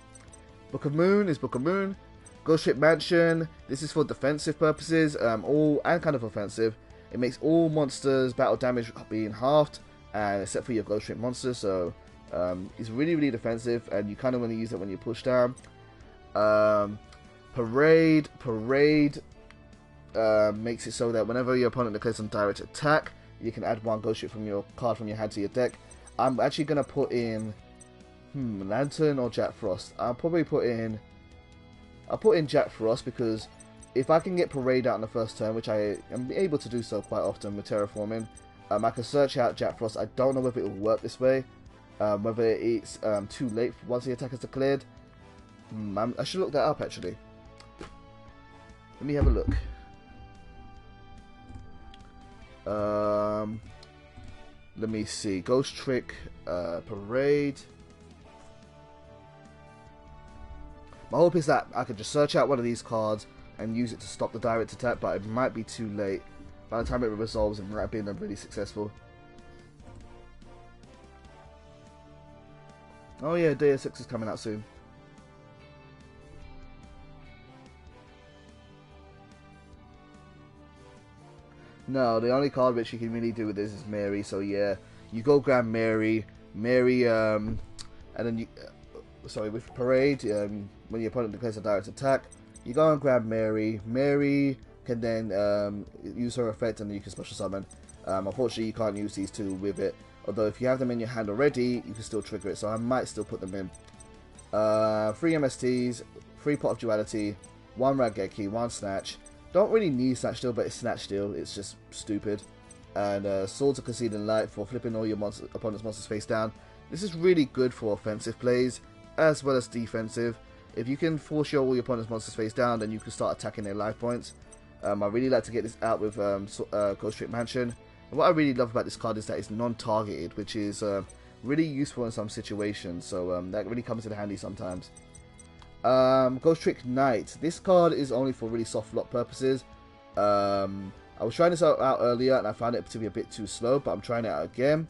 Book of Moon is Book of Moon. Ghostricks Mansion. This is for defensive purposes, all and kind of offensive. It makes all monsters battle damage being halved, and except for your Ghostricks monsters. So it's really defensive, and you kind of want to use it when you push down. Parade makes it so that whenever your opponent declares on direct attack, you can add 1 Ghostrick from your card from your hand to your deck. I'm actually gonna put in Lantern or Jack Frost. I'll probably put in... I'll put in Jack Frost because if I can get Parade out in the first turn, which I am able to do so quite often with Terraforming, I can search out Jack Frost. I don't know whether it will work this way, whether it's too late once the attack is declared. I should look that up actually. Let me have a look. Let me see. Ghost Trick, Parade. My hope is that I could just search out one of these cards and use it to stop the direct attack, but it might be too late. By the time it resolves, it might have been really successful. Oh yeah, Deus Ex is coming out soon. No, the only card which you can really do with this is Mary, so yeah. You go grab Mary, and then you... sorry, with Parade, when your opponent declares a direct attack, you go and grab Mary. Mary can then use her effect and then you can special summon. Unfortunately, you can't use these two with it. Although if you have them in your hand already, you can still trigger it. So I might still put them in. 3 MSTs, 3 Pot of Duality, 1 Raigeki, 1 Snatch. Don't really need Snatch Steal, but it's Snatch Steal. It's just stupid. And Swords of Concealing Light for flipping all your opponent's monsters face down. This is really good for offensive plays as well as defensive. If you can force all your opponent's monsters face down, then you can start attacking their life points. I really like to get this out with Ghostricks Mansion. And what I really love about this card is that it's non-targeted, which is really useful in some situations. So that really comes in handy sometimes. Ghostricks Knight. This card is only for really soft lock purposes. I was trying this out earlier and I found it to be a bit too slow, but I'm trying it out again.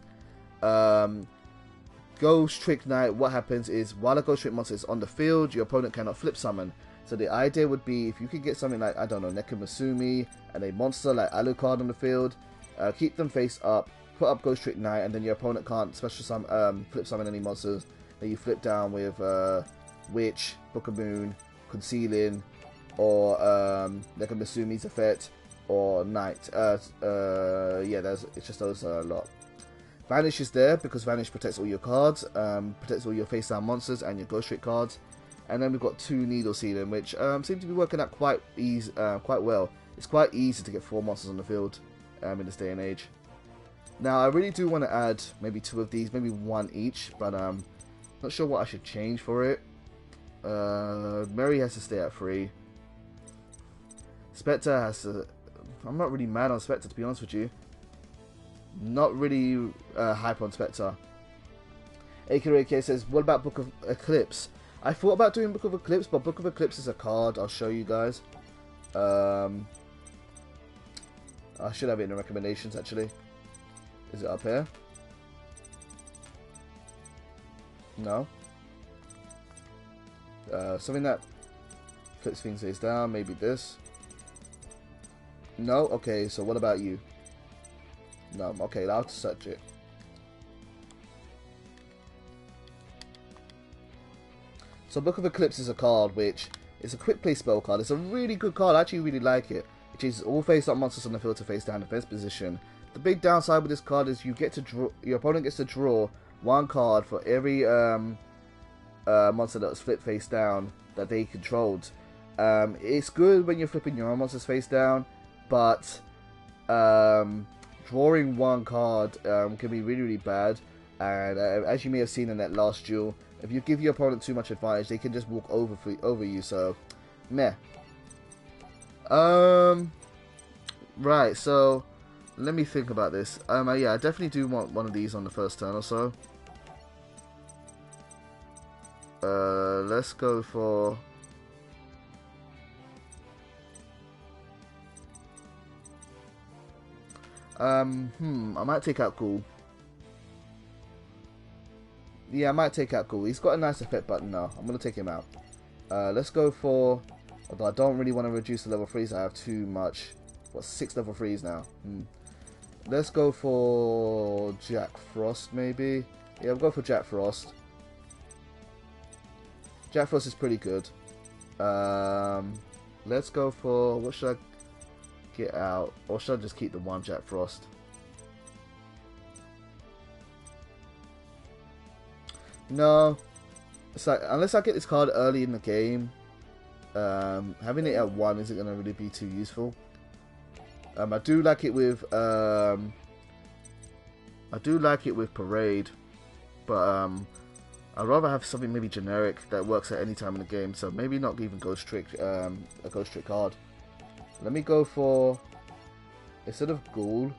Ghostricks Knight, what happens is while a Ghostricks monster is on the field, your opponent cannot flip summon. So the idea would be if you could get something like, I don't know, Nekomasumi and a monster like Alucard on the field, keep them face up, put up Ghostricks Knight, and then your opponent can't flip summon any monsters. Then you flip down with Witch, Book of Moon, Concealing, or Nekomasumi's effect, or Knight. Yeah, it's just those a lot. Vanish is there because Vanish protects all your cards, protects all your face down monsters and your Ghostricks cards. And then we've got 2 Needle Sealing, which seem to be working out quite well. It's quite easy to get 4 monsters on the field in this day and age. Now I really do want to add maybe 2 of these, maybe 1 each, but not sure what I should change for it. Mary has to stay at 3. Spectre has to... I'm not really mad on Spectre, to be honest with you. Not really hype on Spectre. AKRK says, what about Book of Eclipse? I thought about doing Book of Eclipse, but Book of Eclipse is a card. I'll show you guys. I should have it in the recommendations, actually. Is it up here? No. Something that flips things face down. Maybe this. No? Okay, so what about you? No, okay, I'll have to search it. So Book of Eclipse is a card which is a quick play spell card. It's a really good card. I actually really like it. It changes all face up monsters on the field to face down defense position. The big downside with this card is you get to draw. Your opponent gets to draw 1 card for every monster that's flipped face down that they controlled. It's good when you're flipping your own monsters face down, but drawing 1 card can be really bad. And as you may have seen in that last duel, if you give your opponent too much advantage, they can just walk over you. So, meh. Right. So, let me think about this. Yeah, I definitely do want one of these on the first turn or so. Let's go for... I might take out Ghoul. Yeah, I might take out Ghoul. He's got a nice effect, but no, I'm going to take him out. Let's go for... Although I don't really want to reduce the level 3s, I have too much. What, 6 level 3s now? Let's go for Jack Frost, maybe. Yeah, I'll go for Jack Frost. Jack Frost is pretty good. Let's go for... What should I get out? Or should I just keep the 1 Jack Frost? No, It's like, unless I get this card early in the game, having it at 1 isn't going to really be too useful. I do like it with Parade, but I'd rather have something maybe generic that works at any time in the game. So maybe not even Ghostricks, a Ghostricks card. Let me go for, instead of Ghoul,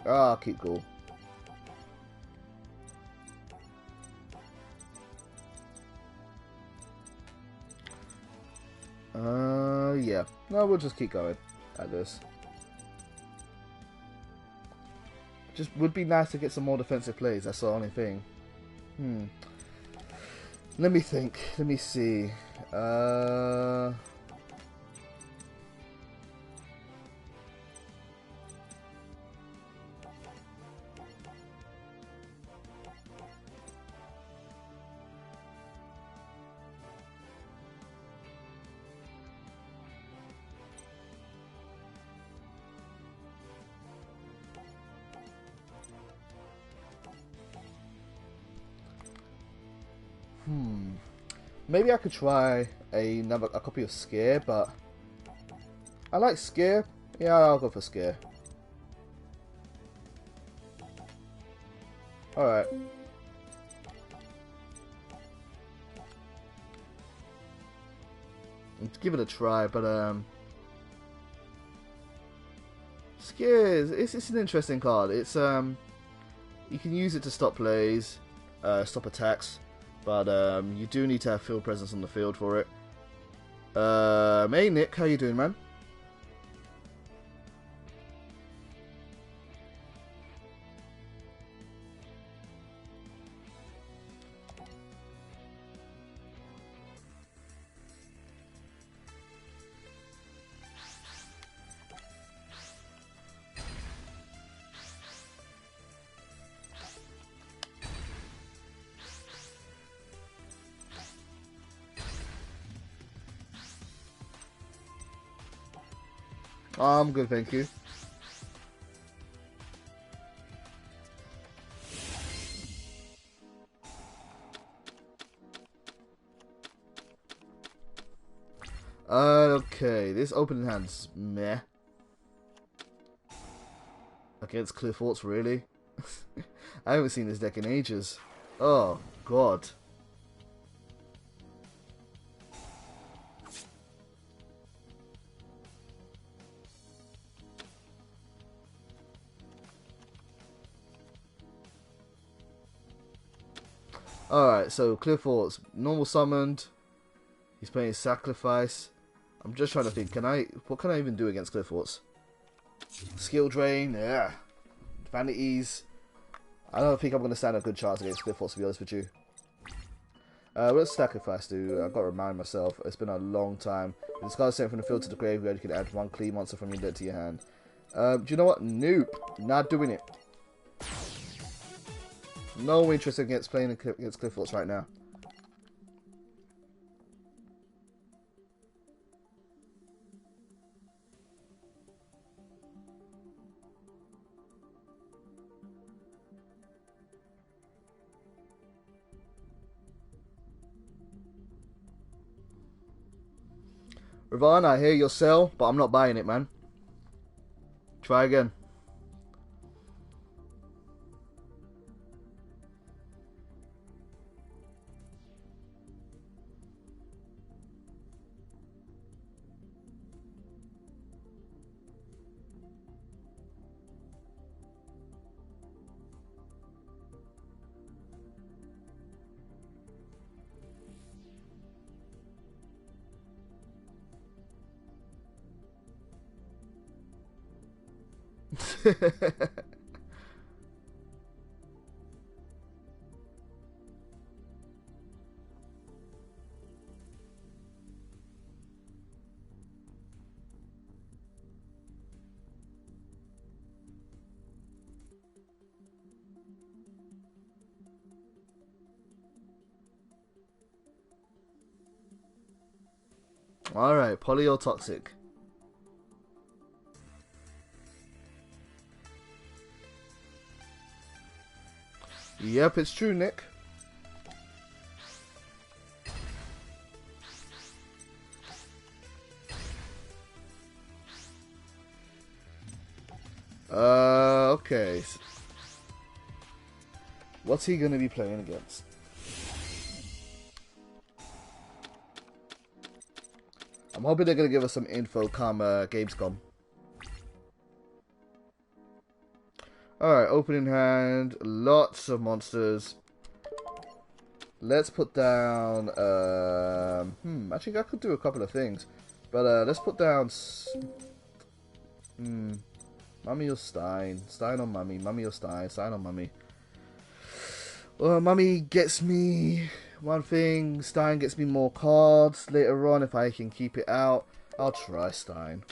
I'll keep Ghoul. Yeah. No, we'll just keep going at this. Just would be nice to get some more defensive plays. That's the only thing. Let me think. Let me see. Maybe I could try a copy of Scare, but I like Scare. Yeah, I'll go for Scare. Alright. Let's give it a try, but Scare it's an interesting card. It's you can use it to stop plays, stop attacks. But you do need to have field presence on the field for it. Hey Nick, how you doing, man? I'm good, thank you. Okay, this opening hand's meh. Against Clifforts, really? I haven't seen this deck in ages. Oh, God. Alright, so Clifforts, normal summoned. He's playing Sacrifice. I'm just trying to think, what can I even do against Clifforts? Skill Drain, yeah. Vanities. I don't think I'm going to stand a good chance against Clifforts, to be honest with you. What does Sacrifice do? I've got to remind myself. It's been a long time. If this card is sent from the field to the graveyard, you can add 1 clean monster from your deck to your hand. Do you know what? Nope. Not doing it. No interest against playing against Clifforts right now. Ravon, I hear your sell, but I'm not buying it, man. Try again. Alright, Polyotoxic. Yep, it's true, Nick. Okay. What's he going to be playing against? I'm hoping they're going to give us some info come Gamescom. Alright, opening hand. Lots of monsters. Let's put down... actually, I could do a couple of things. But let's put down... Mummy or Stein? Stein or Mummy? Mummy or Stein? Stein or Mummy? Well, Mummy gets me one thing. Stein gets me more cards later on if I can keep it out. I'll try Stein.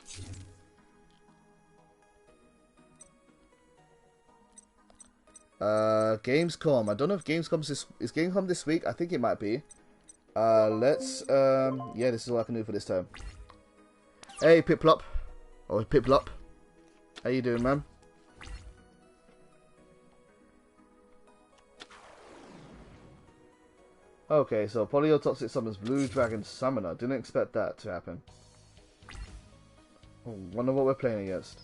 Gamescom. I don't know if Gamescom's is Gamescom this week. I think it might be. Let's yeah, this is all I can do for this time. Hey, Piplup. Or Piplup. How you doing, man? Okay, so Polyotoxic summons Blue Dragon Summoner. Didn't expect that to happen. Oh, wonder what we're playing against.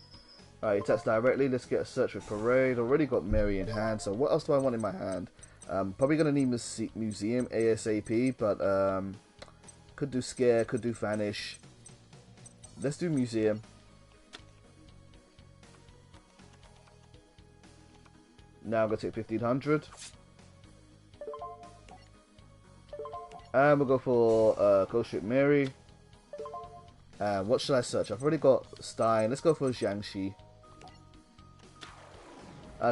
Alright, attacks directly. Let's get a search with Parade. Already got Mary in hand, so what else do I want in my hand? Probably going to need Museum ASAP, but could do Scare, could do Vanish. Let's do Museum. Now I'm going to take 1500. And we'll go for Ghostricks Mary. What should I search? I've already got Stein. Let's go for Jiangxi.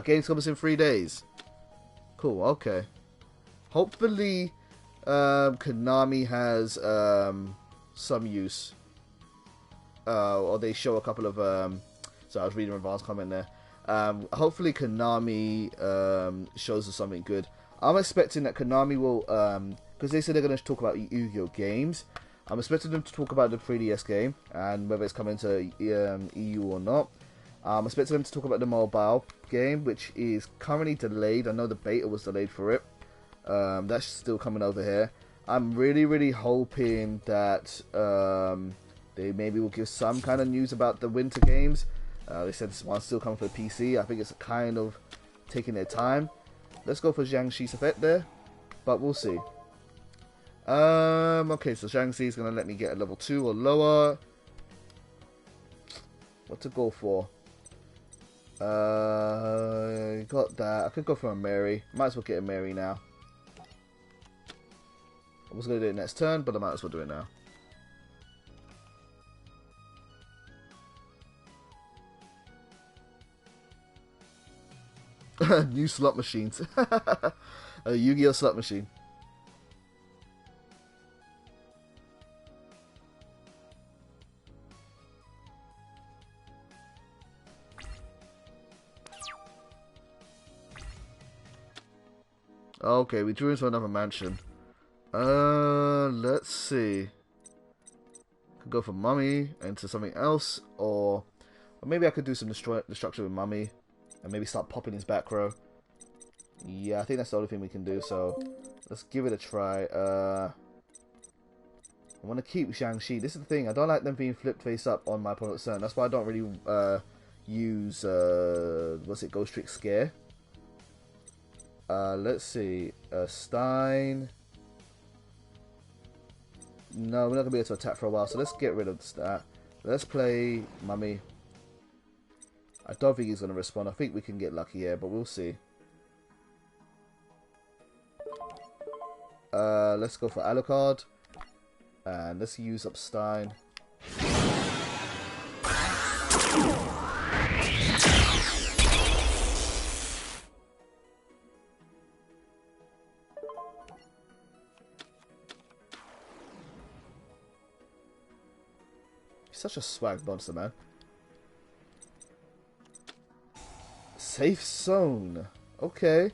Games comes in 3 days. Cool, okay. Hopefully, Konami has some use. Or they show a couple of... so I was reading an advanced comment there. Hopefully Konami shows us something good. I'm expecting that Konami will... because they said they're going to talk about Yugioh games. I'm expecting them to talk about the 3DS game and whether it's coming to EU or not. I'm expecting them to talk about the mobile game, which is currently delayed. I know the beta was delayed for it. That's still coming over here. I'm really hoping that they maybe will give some kind of news about the winter games. They said this one's still coming for the PC. I think it's kind of taking their time. Let's go for Jiangxi's effect there, but we'll see. Okay, so Jiangxi is going to let me get a level 2 or lower. What to go for? Got that. I could go for a Mary. Might as well get a Mary now. I was going to do it next turn, but I might as well do it now. New slot machines. A Yu-Gi-Oh slot machine. Okay, we drew into another mansion. Let's see. Could go for Mummy into something else, or maybe I could do some destruction with Mummy, and maybe start popping his back row. Yeah, I think that's the only thing we can do. So let's give it a try. I want to keep Jiangxi. This is the thing. I don't like them being flipped face up on my opponent's turn. That's why I don't really use what's it? Ghostricks Scare. Let's see. Stein. No, we're not going to be able to attack for a while, so let's get rid of that. Let's play Mummy. I don't think he's going to respond. I think we can get lucky here, but we'll see. Let's go for Alucard. And let's use up Stein. Such a swag monster, man. Safe zone. Okay.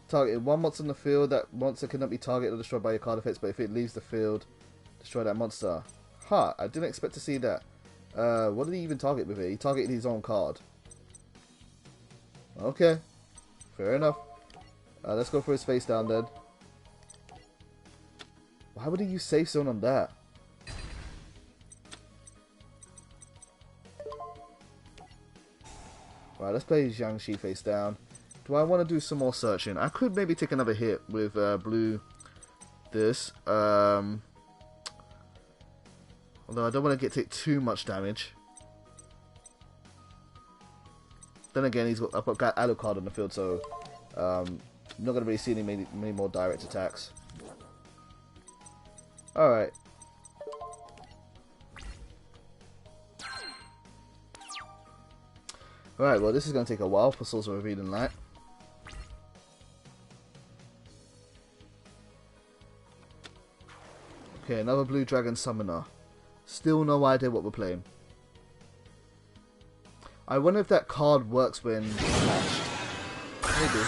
Targeted one monster in the field. That monster cannot be targeted or destroyed by your card effects, but if it leaves the field, destroy that monster. Huh, I didn't expect to see that. What did he even target with it? He targeted his own card. Okay. Fair enough. Let's go for his face down then. Why would he use safe zone on that? Right, let's play Jiangxi face down. Do I want to do some more searching? I could maybe take another hit with blue this. Although I don't want to take too much damage. Then again, I've got Alucard on the field, so I'm not going to really see many more direct attacks. Alright. Alright, well this is going to take a while for Souls of Revealing Light. Okay, another Blue Dragon Summoner. Still no idea what we're playing. I wonder if that card works when matched. Maybe.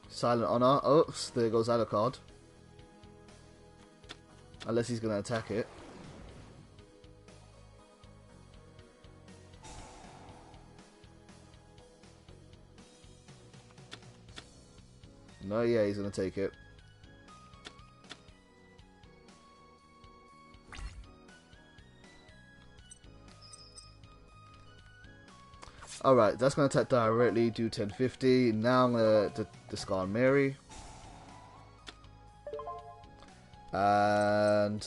Silent Honor. Oops, there goes Alucard. Unless he's going to attack it. No, yeah, he's going to take it. Alright, that's going to attack directly, do 1050. Now I'm going to discard Mary. And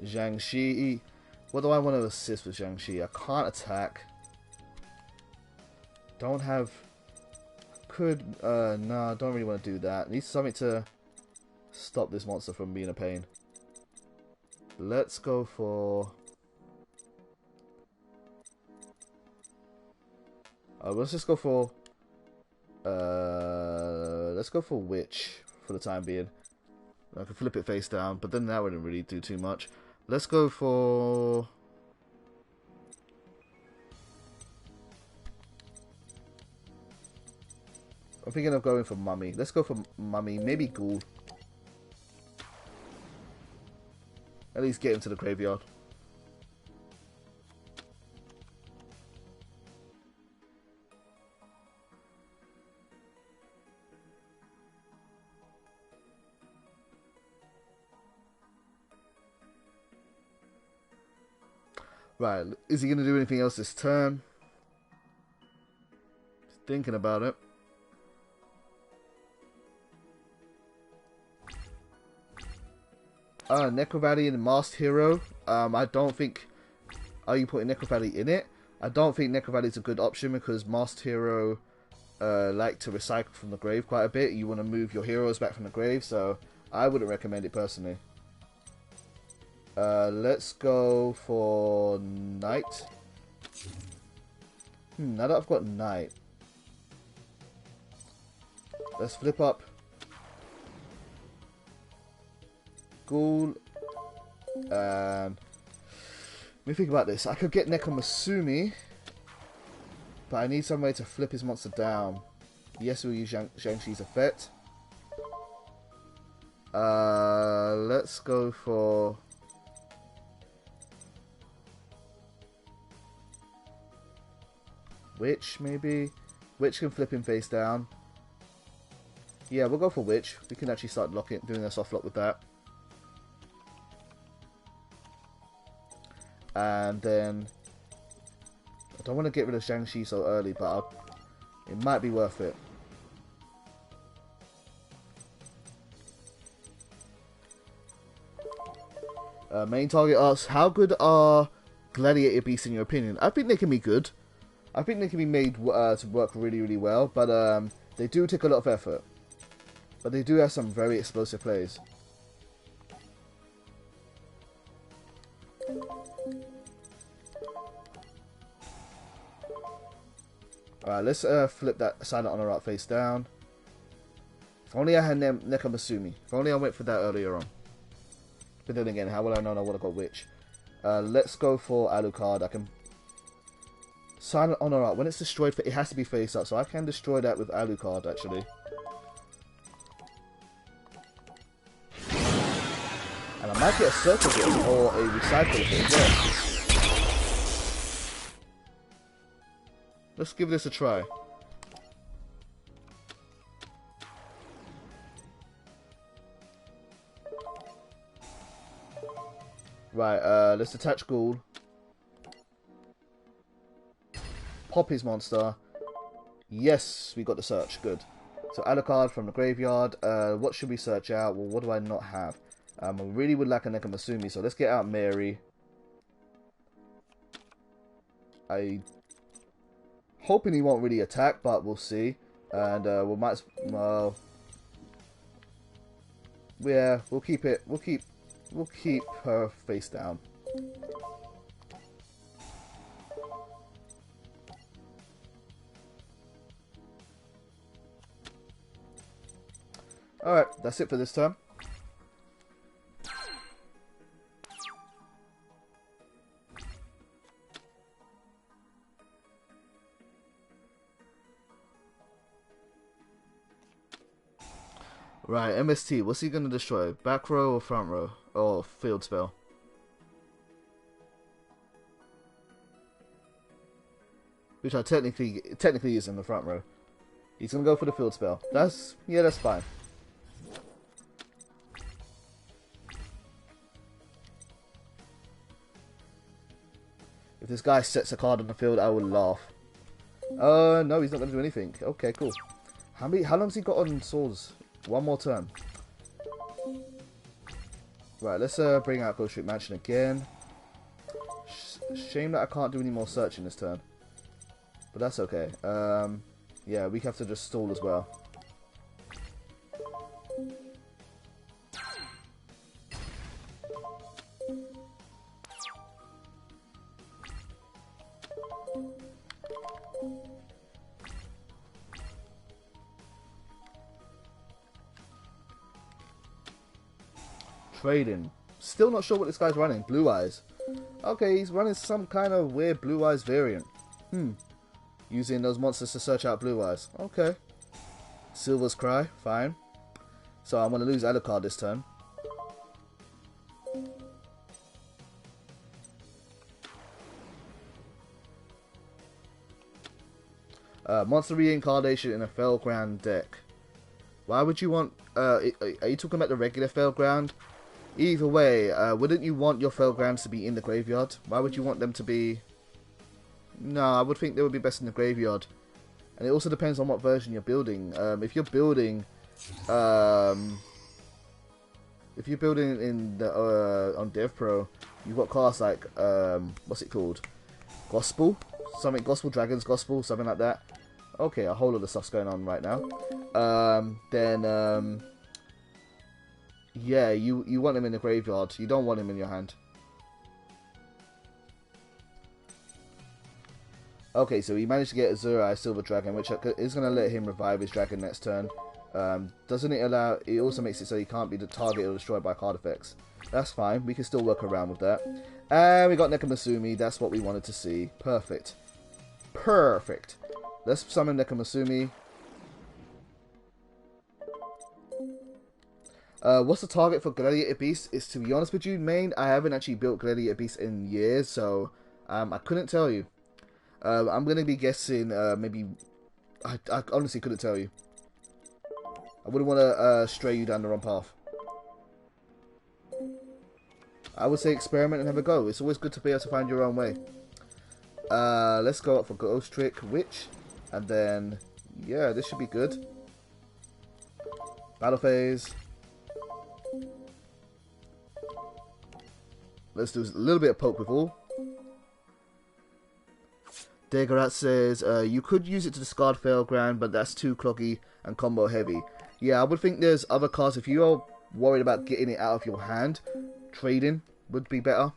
Jiangxi. What do I want to assist with Jiangxi? I can't attack. Don't have... Could... no, I don't really want to do that. Need something to stop this monster from being a pain. Let's go for... let's just go for... let's go for Witch for the time being. I can flip it face down, but then that wouldn't really do too much. Let's go for... I'm thinking of going for Mummy. Let's go for Mummy. Maybe Ghoul. At least get into the graveyard. Right, is he going to do anything else this turn? Thinking about it. Necrovalley and Masked Hero. I don't think... Are you putting Necrovalley in it? I don't think Necrovalley is a good option because Masked Hero like to recycle from the grave quite a bit. You want to move your heroes back from the grave, so I wouldn't recommend it personally. Let's go for Knight. Now that I've got Knight, let's flip up Ghoul. And let me think about this. I could get Nekomasumi, but I need some way to flip his monster down. Yes, we'll use Jiangxi's effect. Let's go for... Witch, maybe? Witch can flip him face down. Yeah, we'll go for Witch. We can actually start doing a soft lock with that. And then... I don't want to get rid of Jiangxi so early, but it might be worth it. Main target asks, how good are Gladiator Beasts in your opinion? I think they can be good. I think they can be made to work really, really well, but they do take a lot of effort. But they do have some very explosive plays. Alright, let's flip that Silent Honor out face down. If only I had Nekomasumi. If only I went for that earlier on. But then again, how will I know I would have got Witch? Let's go for Alucard. I can... Silent Honor out. When it's destroyed, it has to be face up, so I can destroy that with Alucard, actually. And I might get a circle hit or a recycle hit as well. Let's give this a try. Right, let's attach Ghoul. Pop his monster. Yes, we got the search. Good. So add a card from the graveyard. What should we search out? Well, what do I not have? I really would like a Nekomasumi, so let's get out Mary. I hoping he won't really attack, but we'll see. And we might, well, yeah, we'll keep it. We'll keep her face down. Alright, that's it for this time. Right, MST, what's he going to destroy? Back row or front row? Or field spell? Which I technically is in the front row. He's going to go for the field spell. That's fine. If this guy sets a card on the field, I will laugh. No, he's not going to do anything. Okay, cool. How long's he got on swords? One more turn. Right, let's bring out Ghostricks Mansion again. Shame that I can't do any more searching this turn. But that's okay. Yeah, we have to just stall as well. Trading. Still not sure what this guy's running. Blue Eyes. Okay, he's running some kind of weird Blue Eyes variant. Using those monsters to search out Blue Eyes. Okay. Silver's Cry. Fine. So I'm going to lose Alucard this turn. Monster Reincarnation in a Fellground deck. Why would you want... are you talking about the regular Fellground? Either way, wouldn't you want your Fellgrounds to be in the graveyard? Why would you want them to be... No, I would think they would be best in the graveyard. And it also depends on what version you're building. If you're building... if you're building in the on DevPro, you've got cards like... what's it called? Gospel? Something, Gospel Dragons, Gospel, something like that. Okay, a whole lot of stuff's going on right now. Yeah, you want him in the graveyard. You don't want him in your hand. Okay, so he managed to get Azure Silver Dragon, which is going to let him revive his dragon next turn. Doesn't it allow... It also makes it so he can't be the target or destroyed by card effects. That's fine. We can still work around with that. And we got Nekomasumi. That's what we wanted to see. Perfect. Perfect. Let's summon Nekomasumi. What's the target for Gladiator Beast? Is, to be honest with you, main, I haven't actually built Gladiator Beast in years, so I couldn't tell you. I'm going to be guessing maybe... I honestly couldn't tell you. I wouldn't want to stray you down the wrong path. I would say experiment and have a go. It's always good to be able to find your own way. Let's go up for Ghostricks, Witch, and then, yeah, this should be good. Battle phase. Let's do a little bit of poke with all. Degarat says, you could use it to discard Fellground, but that's too cloggy and combo heavy. Yeah, I would think there's other cards. If you are worried about getting it out of your hand, trading would be better.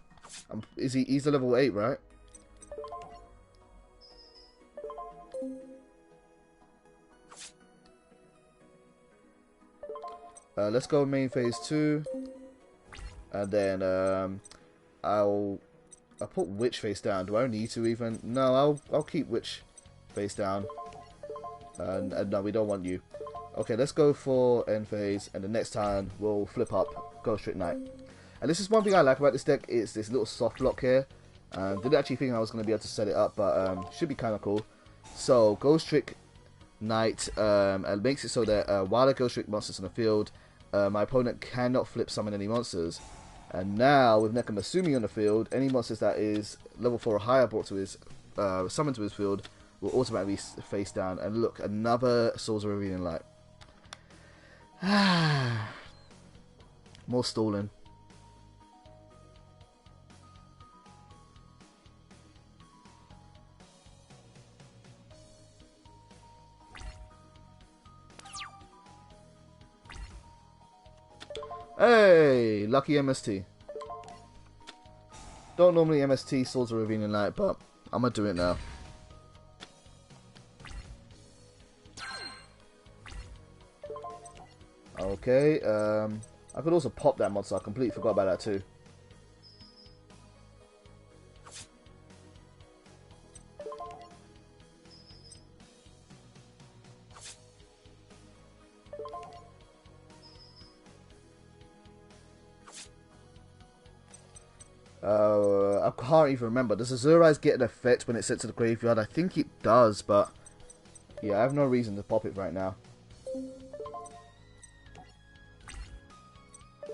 He's a level 8, right? Let's go main phase 2. And then I'll put Witch face down. Do I need to even? No, I'll keep Witch face down. And no, we don't want you. Okay, let's go for end phase, and the next time we'll flip up Ghostricks Knight. And this is one thing I like about this deck, is this little soft block here. Didn't actually think I was going to be able to set it up, but should be kind of cool. So Ghostricks Knight makes it so that while a Ghostricks monster's on the field, my opponent cannot flip summon any monsters. And now, with Nekamasumi on the field, any monsters that is level 4 or higher brought to his, summoned to his field will automatically face down. And look, another Swords of Revealing Light. More stalling. Hey, lucky MST. Don't normally MST Swords of Revealing Light, but I'm gonna do it now. Okay, I could also pop that monster. I completely forgot about that too. I can't even remember. Does Azurize get an effect when it's sent to the graveyard? I think it does, but yeah, I have no reason to pop it right now.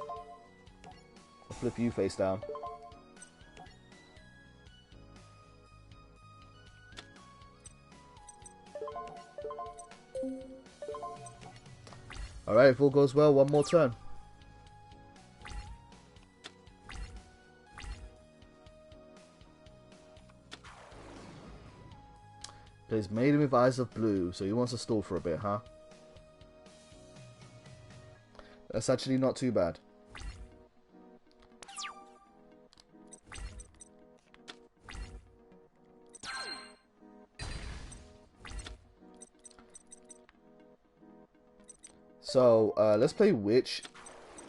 I'll flip you face down. Alright, if all goes well, one more turn. Plays Maiden with Eyes of Blue, so he wants to stall for a bit, huh? That's actually not too bad. So, let's play Witch.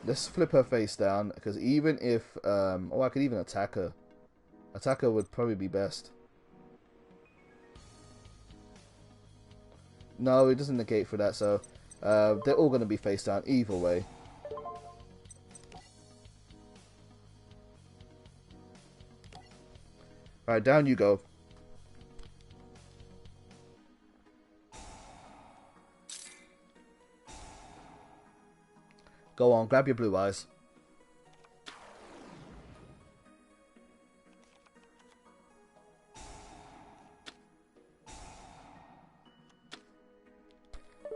Let's flip her face down, because even if... oh, I could even attack her. Attack her would probably be best. No, it doesn't negate for that, so they're all going to be face down either way. Alright, down you go. Go on, grab your blue eyes.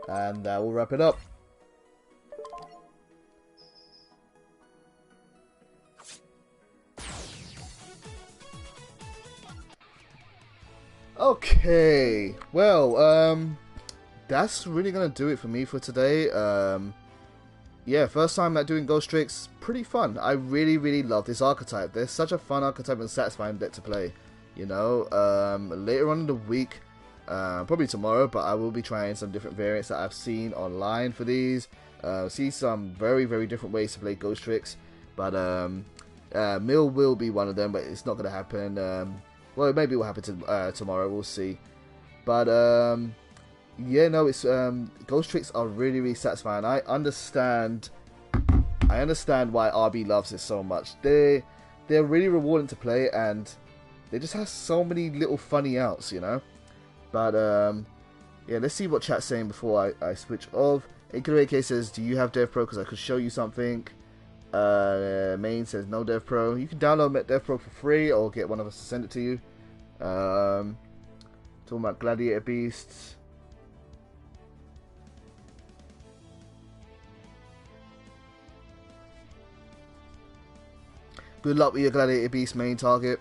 And that will wrap it up. Okay, well, that's really gonna do it for me for today. Yeah, first time at doing Ghostricks, pretty fun. I really love this archetype. There's such a fun archetype and satisfying deck to play. You know, later on in the week, probably tomorrow, but I will be trying some different variants that I've seen online for these. See some very different ways to play Ghostricks, but Mill will be one of them, but it's not going to happen. Well, maybe it will happen tomorrow, we'll see. But yeah, no, it's Ghostricks are really satisfying. I understand why RB loves it so much. They're really rewarding to play, and they just have so many little funny outs, you know. But yeah, let's see what chat's saying before I switch off. AK says, do you have Dev Pro? Because I could show you something. Main says no Dev Pro. You can download Dev Pro for free, or get one of us to send it to you. Talking about Gladiator Beasts. Good luck with your Gladiator Beast main target.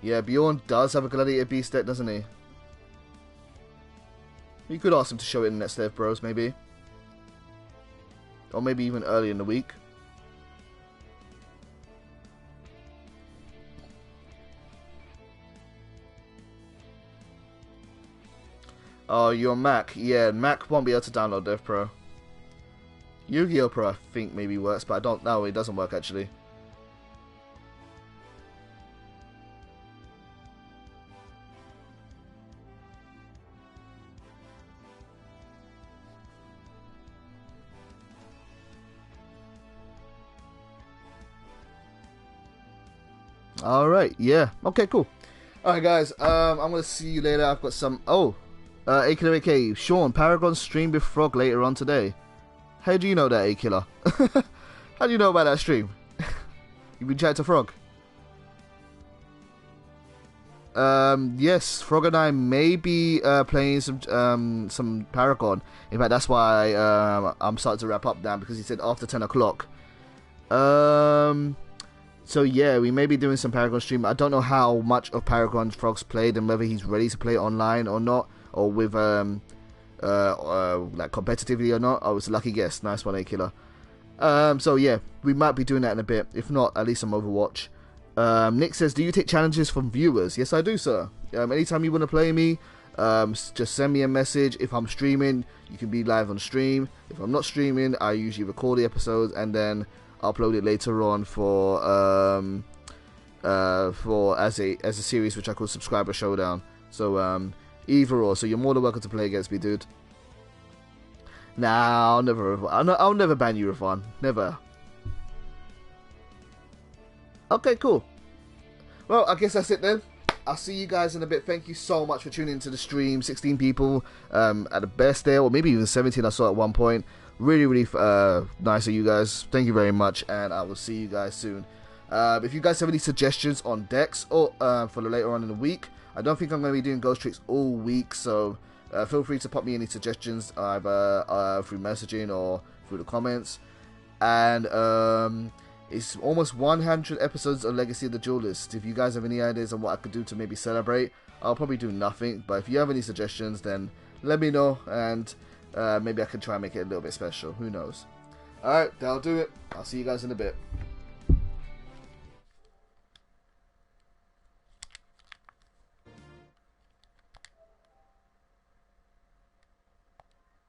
Yeah, Bjorn does have a Gladiator Beast deck, doesn't he? You could ask him to show it in Next Dev Bros, maybe. Or maybe even early in the week. Oh, you're Mac. Yeah, Mac won't be able to download Dev Pro. Yu-Gi-Oh! Pro, I think, maybe works, but I don't know. It doesn't work, actually. Alright, yeah. Okay, cool. Alright, guys. I'm going to see you later. I've got some... Oh, A-Killer AK, Sean, Paragon stream with Frog later on today. How do you know that, A-Killer? How do you know about that stream? You've been chatting to Frog? Yes, Frog and I may be playing some Paragon. In fact, that's why I'm starting to wrap up now, because he said after 10 o'clock. So yeah, we may be doing some Paragon stream. I don't know how much of Paragon Frog's played and whether he's ready to play online or not, or with like competitively or not. Oh, it's a lucky guess. Nice one, A-Killer. So yeah, we might be doing that in a bit. If not, at least some Overwatch. Nick says, do you take challenges from viewers? Yes, I do, sir. Anytime you want to play me, just send me a message. If I'm streaming, you can be live on stream. If I'm not streaming, I usually record the episodes and then upload it later on for as a series which I call Subscriber Showdown. So either or. So you're more than welcome to play against me, dude. Nah, I'll never ban you, Rafan. Never. Okay, cool. Well, I guess that's it then. I'll see you guys in a bit. Thank you so much for tuning into the stream. 16 people at the best there, or maybe even 17 I saw at one point. Really, really nice of you guys. Thank you very much, and I will see you guys soon. If you guys have any suggestions on decks or for later on in the week, I don't think I'm going to be doing Ghostricks all week, so feel free to pop me any suggestions either through messaging or through the comments. And it's almost 100 episodes of Legacy of the Duelist. If you guys have any ideas on what I could do to maybe celebrate, I'll probably do nothing. But if you have any suggestions, then let me know, and maybe I can try and make it a little bit special. Who knows? Alright, that'll do it. I'll see you guys in a bit.